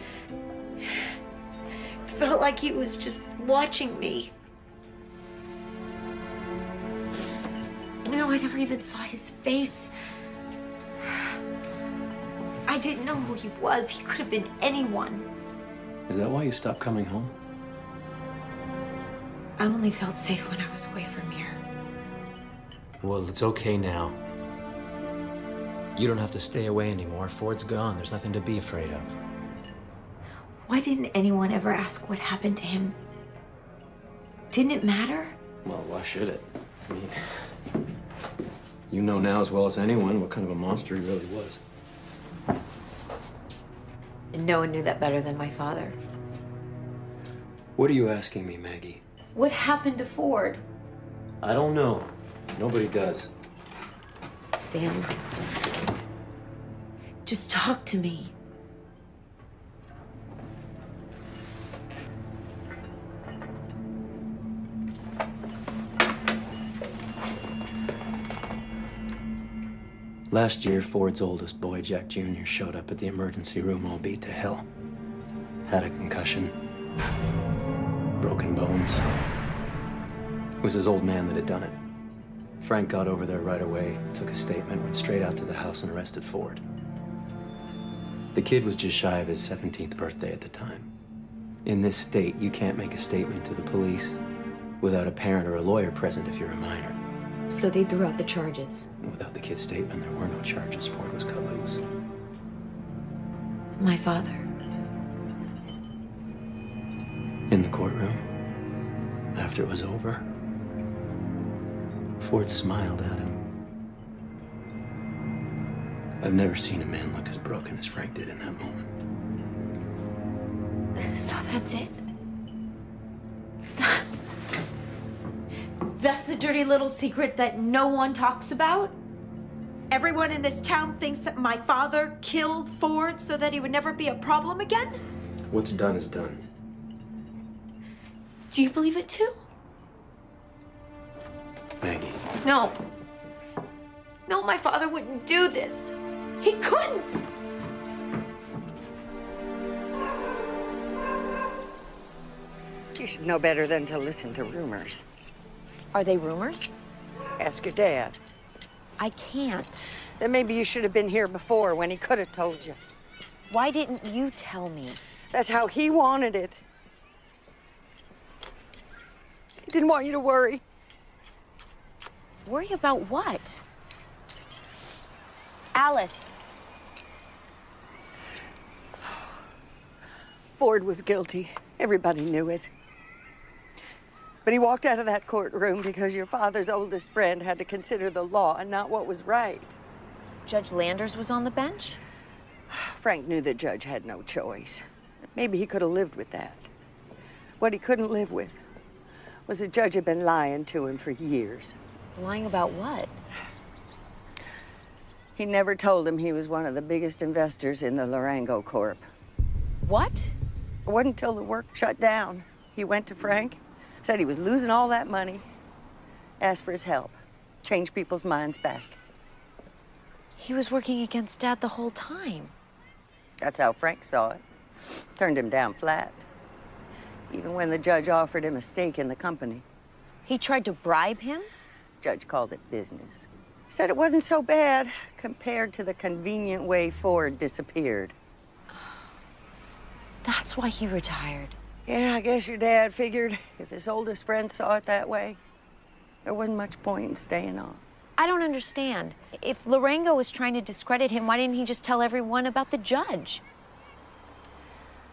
felt like he was just watching me. No, I never even saw his face. I didn't know who he was. He could have been anyone. Is that why you stopped coming home? I only felt safe when I was away from here. Well, it's okay now. You don't have to stay away anymore. Ford's gone. There's nothing to be afraid of. Why didn't anyone ever ask what happened to him? Didn't it matter? Well, why should it? I mean, you know now as well as anyone what kind of a monster he really was. And no one knew that better than my father. What are you asking me, Maggie? What happened to Ford? I don't know. Nobody does. Sam, just talk to me. Last year, Ford's oldest boy, Jack Jr., showed up at the emergency room all beat to hell. Had a concussion, broken bones. It was his old man that had done it. Frank got over there right away, took a statement, went straight out to the house and arrested Ford. The kid was just shy of his 17th birthday at the time. In this state, you can't make a statement to the police without a parent or a lawyer present if you're a minor. So they threw out the charges. Without the kid's statement, there were no charges. Ford was cut loose. My father. In the courtroom, after it was over, Ford smiled at him. I've never seen a man look as broken as Frank did in that moment. So that's it? That's the dirty little secret that no one talks about? Everyone in this town thinks that my father killed Ford so that he would never be a problem again? What's done is done. Do you believe it too? Maggie. No. No, my father wouldn't do this. He couldn't. You should know better than to listen to rumors. Are they rumors? Ask your dad. I can't. Then maybe you should have been here before when he could have told you. Why didn't you tell me? That's how he wanted it. He didn't want you to worry. Worry about what? Alice. Ford was guilty. Everybody knew it. But he walked out of that courtroom because your father's oldest friend had to consider the law and not what was right. Judge Landers was on the bench? Frank knew the judge had no choice. Maybe he could have lived with that. What he couldn't live with was the judge had been lying to him for years. Lying about what? He never told him he was one of the biggest investors in the Larango Corp. What? It wasn't until the work shut down. He went to Frank, said he was losing all that money, asked for his help, changed people's minds back. He was working against Dad the whole time. That's how Frank saw it. Turned him down flat. Even when the judge offered him a stake in the company. He tried to bribe him? Judge called it business. Said it wasn't so bad compared to the convenient way Ford disappeared. That's why he retired. Yeah, I guess your dad figured if his oldest friend saw it that way, there wasn't much point in staying on. I don't understand. If Larango was trying to discredit him, why didn't he just tell everyone about the judge?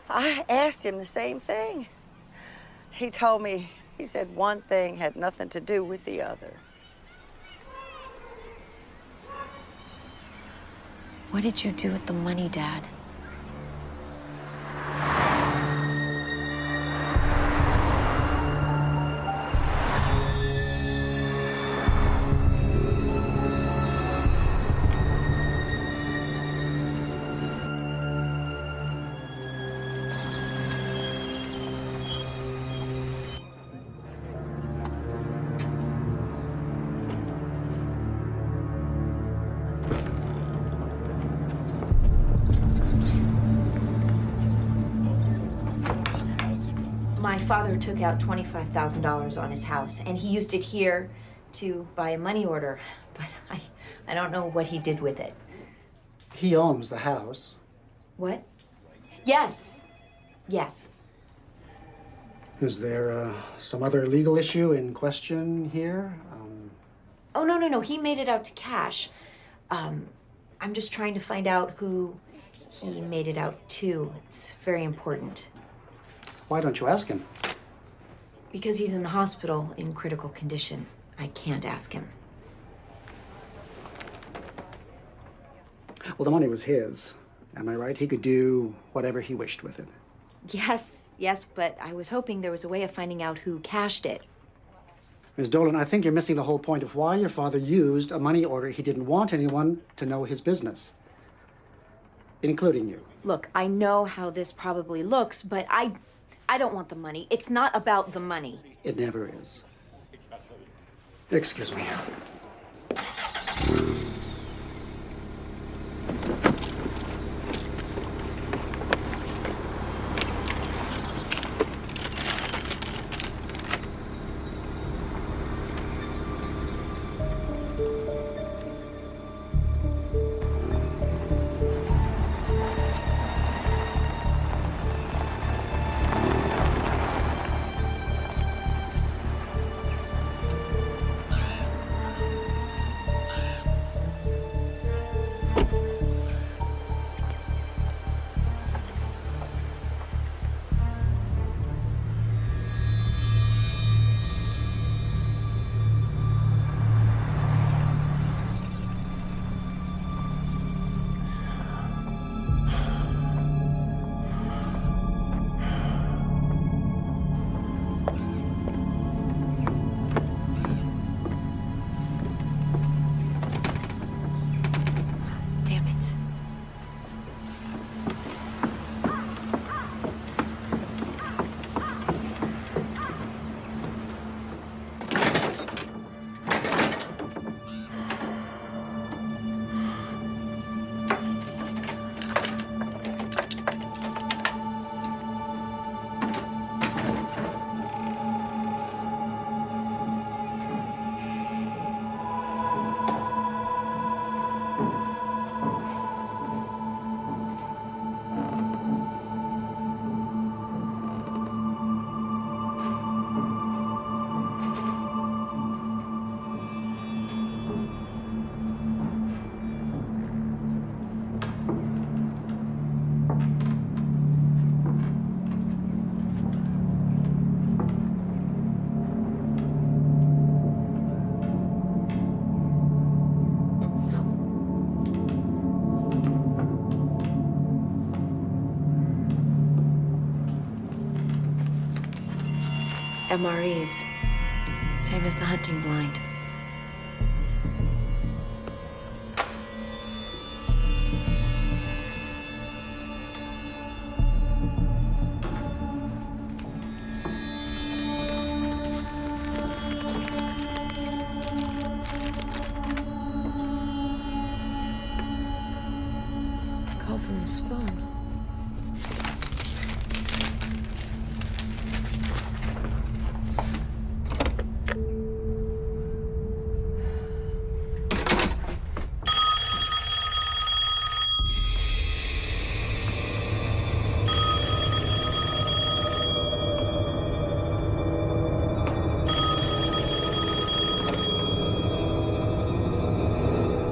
I asked him the same thing. He told me, he said one thing had nothing to do with the other. What did you do with the money, Dad? My father took out $25,000 on his house, and he used it here to buy a money order, but I don't know what he did with it. He owns the house. What? Yes. Yes. Is there some other legal issue in question here? Oh, no. He made it out to cash. I'm just trying to find out who he made it out to. It's very important. Why don't you ask him? Because he's in the hospital in critical condition. I can't ask him. Well, the money was his. Am I right? He could do whatever he wished with it. Yes, but I was hoping there was a way of finding out who cashed it. Ms. Dolan, I think you're missing the whole point of why your father used a money order. He didn't want anyone to know his business, including you. Look, I know how this probably looks, but I don't want the money. It's not about the money. It never is. Excuse me. MREs. Same as the hunting blind. Call from his phone.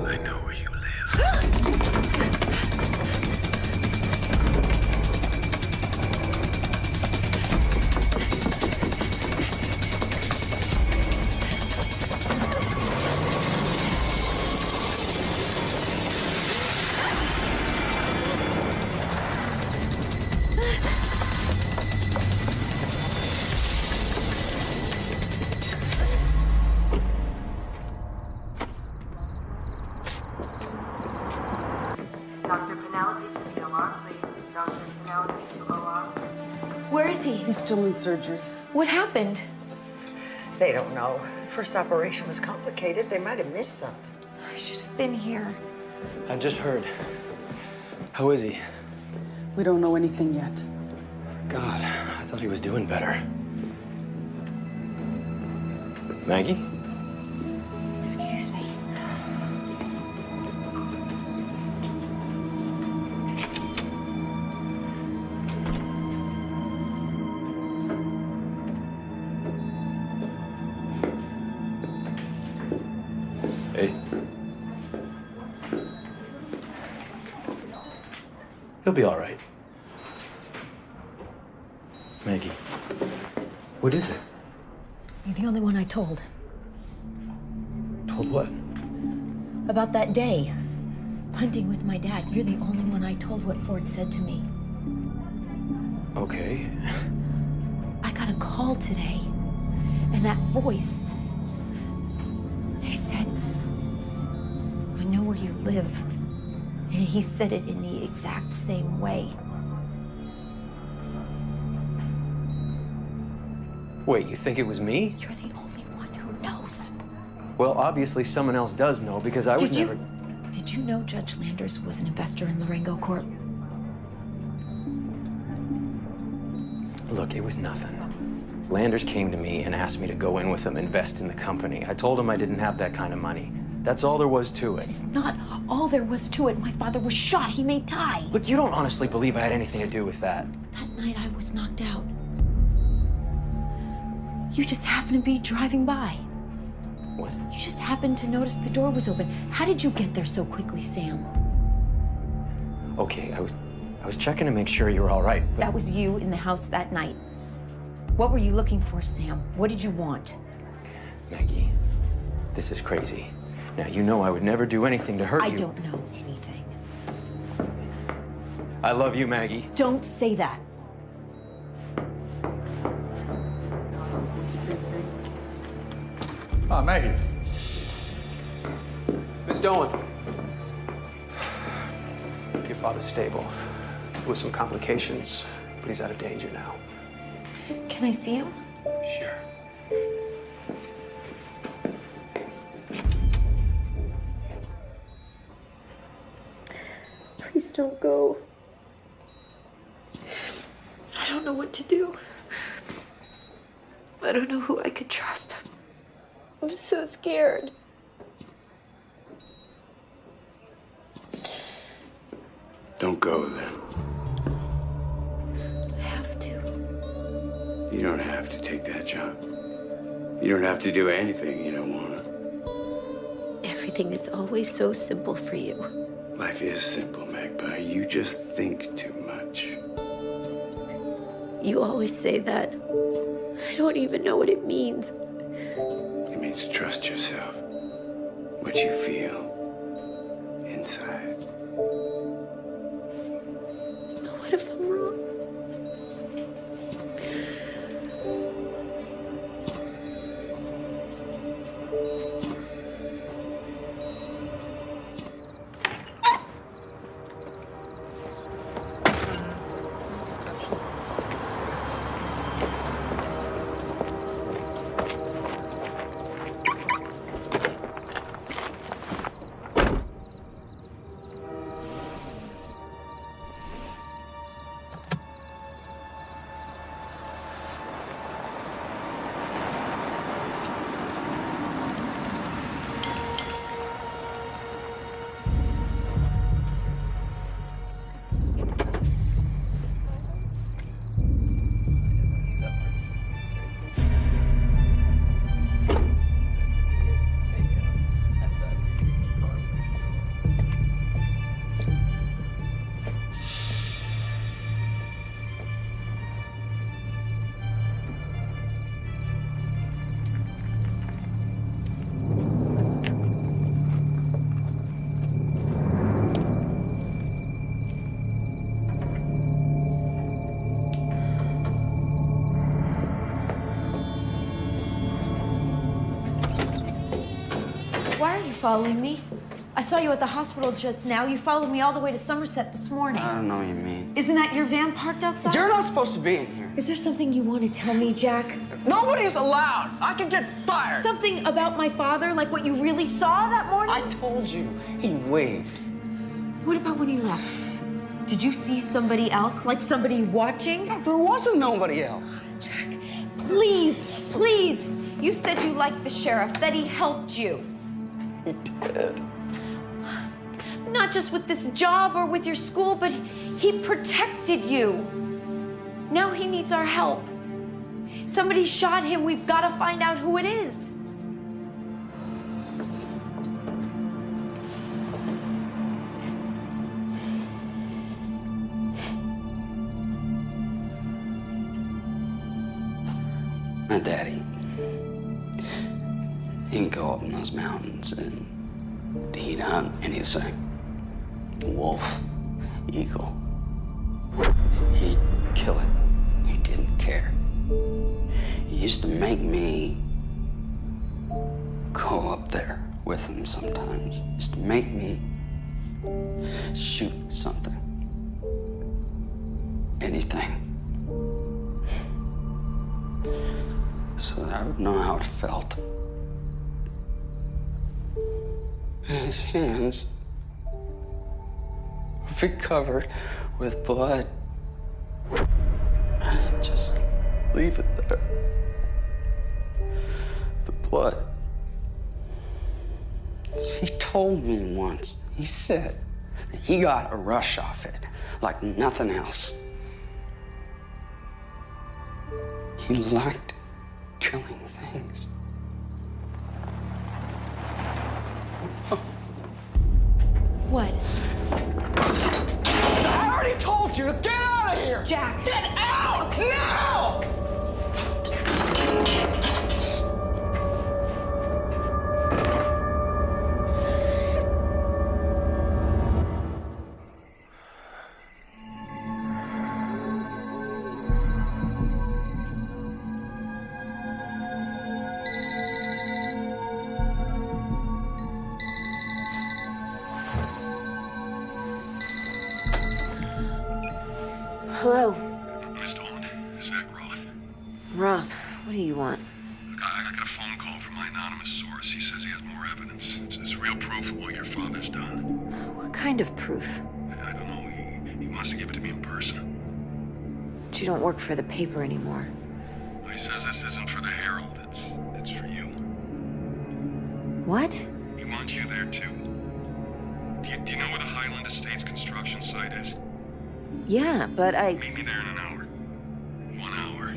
I know where you live. Dr. Penelope to the OR, please. Dr. Penelope to OR. Where is he? He's still in surgery. What happened? They don't know. The first operation was complicated. They might have missed something. I should have been here. I just heard. How is he? We don't know anything yet. God, I thought he was doing better. Maggie? Excuse me. Hey. He'll be all right. Maggie, what is it? You're the only one I told. Told what? About that day. Hunting with my dad. You're the only one I told what Ford said to me. Okay. I got a call today. And that voice. He said, I know where you live. And he said it in the exact same way. Wait, you think it was me? You're the only one who knows. Well, obviously someone else does know because I would never. Did you know Judge Landers was an investor in Larengo Corp? Look, it was nothing. Landers came to me and asked me to go in with him, invest in the company. I told him I didn't have that kind of money. That's all there was to it. It's not all there was to it. My father was shot. He may die. Look, you don't honestly believe I had anything to do with that. That night I was knocked out. You just happened to be driving by. What? You just happened to notice the door was open. How did you get there so quickly, Sam? Okay, I was checking to make sure you were all right. But That was you in the house that night. What were you looking for, Sam? What did you want? Maggie, this is crazy. Now, you know I would never do anything to hurt you. I don't know anything. I love you, Maggie. Don't say that. Ah, Maggie. Miss Dolan. Your father's stable. With some complications, but he's out of danger now. Can I see him? Sure. Please don't go. I don't know what to do. I don't know who I could trust. I'm so scared. Don't go then. I have to. You don't have to take that job. You don't have to do anything you don't want to. Everything is always so simple for you. Life is simple, Magpie. You just think too much. You always say that. I don't even know what it means. It means trust yourself. What you feel inside. What if I'm wrong? Why are you following me? I saw you at the hospital just now. You followed me all the way to Somerset this morning. I don't know what you mean. Isn't that your van parked outside? You're not supposed to be in here. Is there something you want to tell me, Jack? Nobody's allowed. I could get fired. Something about my father, like what you really saw that morning? I told you. He waved. What about when he left? Did you see somebody else, like somebody watching? No, there wasn't nobody else. Jack, please, please. You said you liked the sheriff, that he helped you. He did. Not just with this job or with your school, but he protected you. Now he needs our help. Somebody shot him. We've got to find out who it is. My daddy, he'd go up in those mountains and he'd hunt anything. Wolf, eagle. He'd kill it. He didn't care. He used to make me go up there with him sometimes. He used to make me shoot something. Anything. So that I would know how it felt. And his hands would be covered with blood. I'd just leave it there. The blood. He told me once, he said, he got a rush off it like nothing else. He liked killing things. What? I already told you to get out of here! Jack! Get out now! Hello. Miss Dolan, Zach Roth. Roth, what do you want? Look, I got a phone call from my anonymous source. He says he has more evidence. It's real proof of what your father's done. What kind of proof? I don't know. He wants to give it to me in person. But you don't work for the paper anymore. He says this isn't for the Herald. It's for you. What? He wants you there, too. Do you know where the Highland Estates construction site is? Yeah, but I... Meet me there in an hour. 1 hour.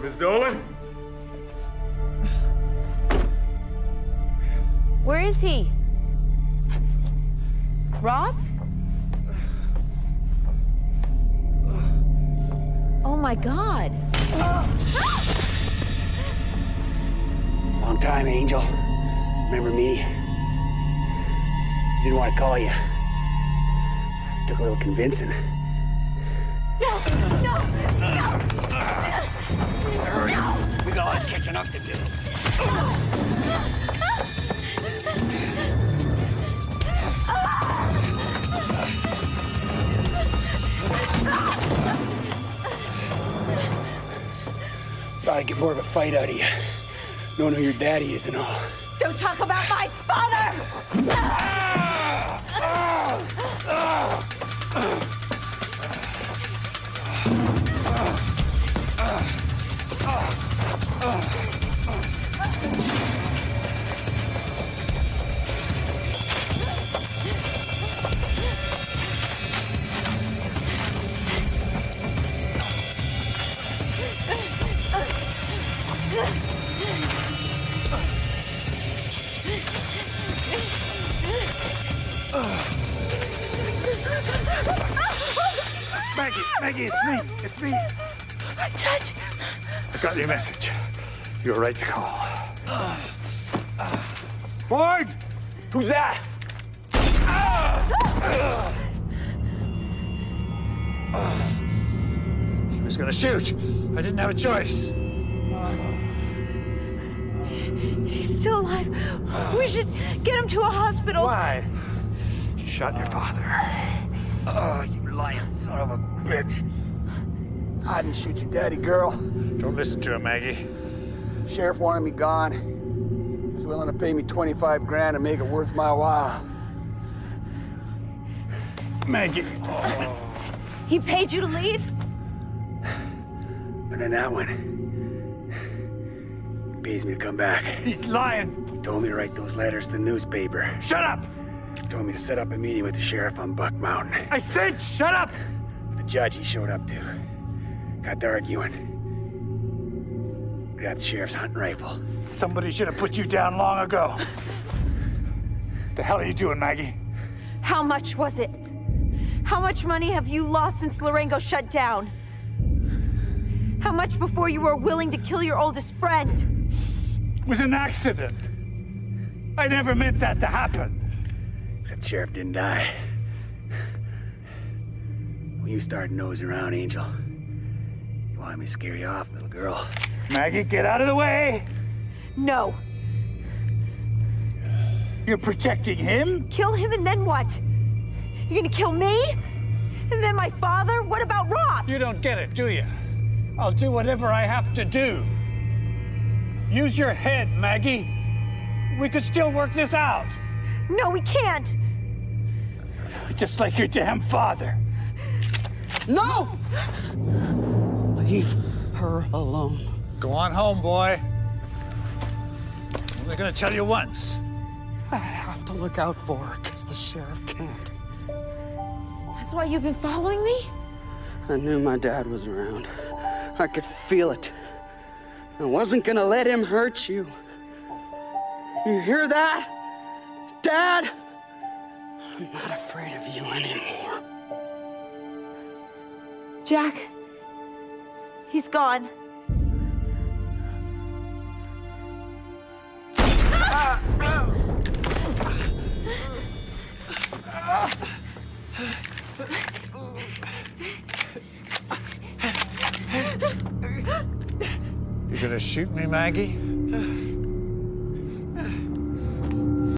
Miss Dolan? Where is he? Roth? Oh my God. Long time, Angel. Remember me? Didn't want to call you. Took a little convincing. Hurry. We got a lot of catching up to do. Thought I'd get more of a fight out of you, knowing who your daddy is and all. Don't talk about my father! Maggie, it's me. It's me. Judge. I got your message. You were right to call. Ford! Who's that? I was gonna shoot. I didn't have a choice. He's still alive. We should get him to a hospital. Why? You shot your father. Oh, you lying son of a bitch. I didn't shoot your daddy, girl. Don't listen to him, Maggie. Sheriff wanted me gone. He was willing to pay me 25 grand to make it worth my while. Maggie. He paid you to leave? And then that one. He pays me to come back. He's lying. He told me to write those letters to the newspaper. Shut up! He told me to set up a meeting with the sheriff on Buck Mountain. I said shut up! The judge he showed up to. Got to arguing. Grabbed the sheriff's hunting rifle. Somebody should have put you down long ago. The hell are you doing, Maggie? How much was it? How much money have you lost since Larengo shut down? How much before you were willing to kill your oldest friend? It was an accident. I never meant that to happen. Except the sheriff didn't die. When you started nosing around, Angel, you wanted me to scare you off, little girl. Maggie, get out of the way! No. You're protecting him? Kill him and then what? You're gonna kill me? And then my father? What about Roth? You don't get it, do you? I'll do whatever I have to do. Use your head, Maggie. We could still work this out. No, we can't. Just like your damn father. No! Leave her alone. Go on home, boy. I'm only gonna tell you once. I have to look out for her, because the sheriff can't. That's why you've been following me? I knew my dad was around. I could feel it. I wasn't gonna let him hurt you. You hear that? Dad? I'm not afraid of you anymore. Jack, he's gone. You gonna shoot me, Maggie?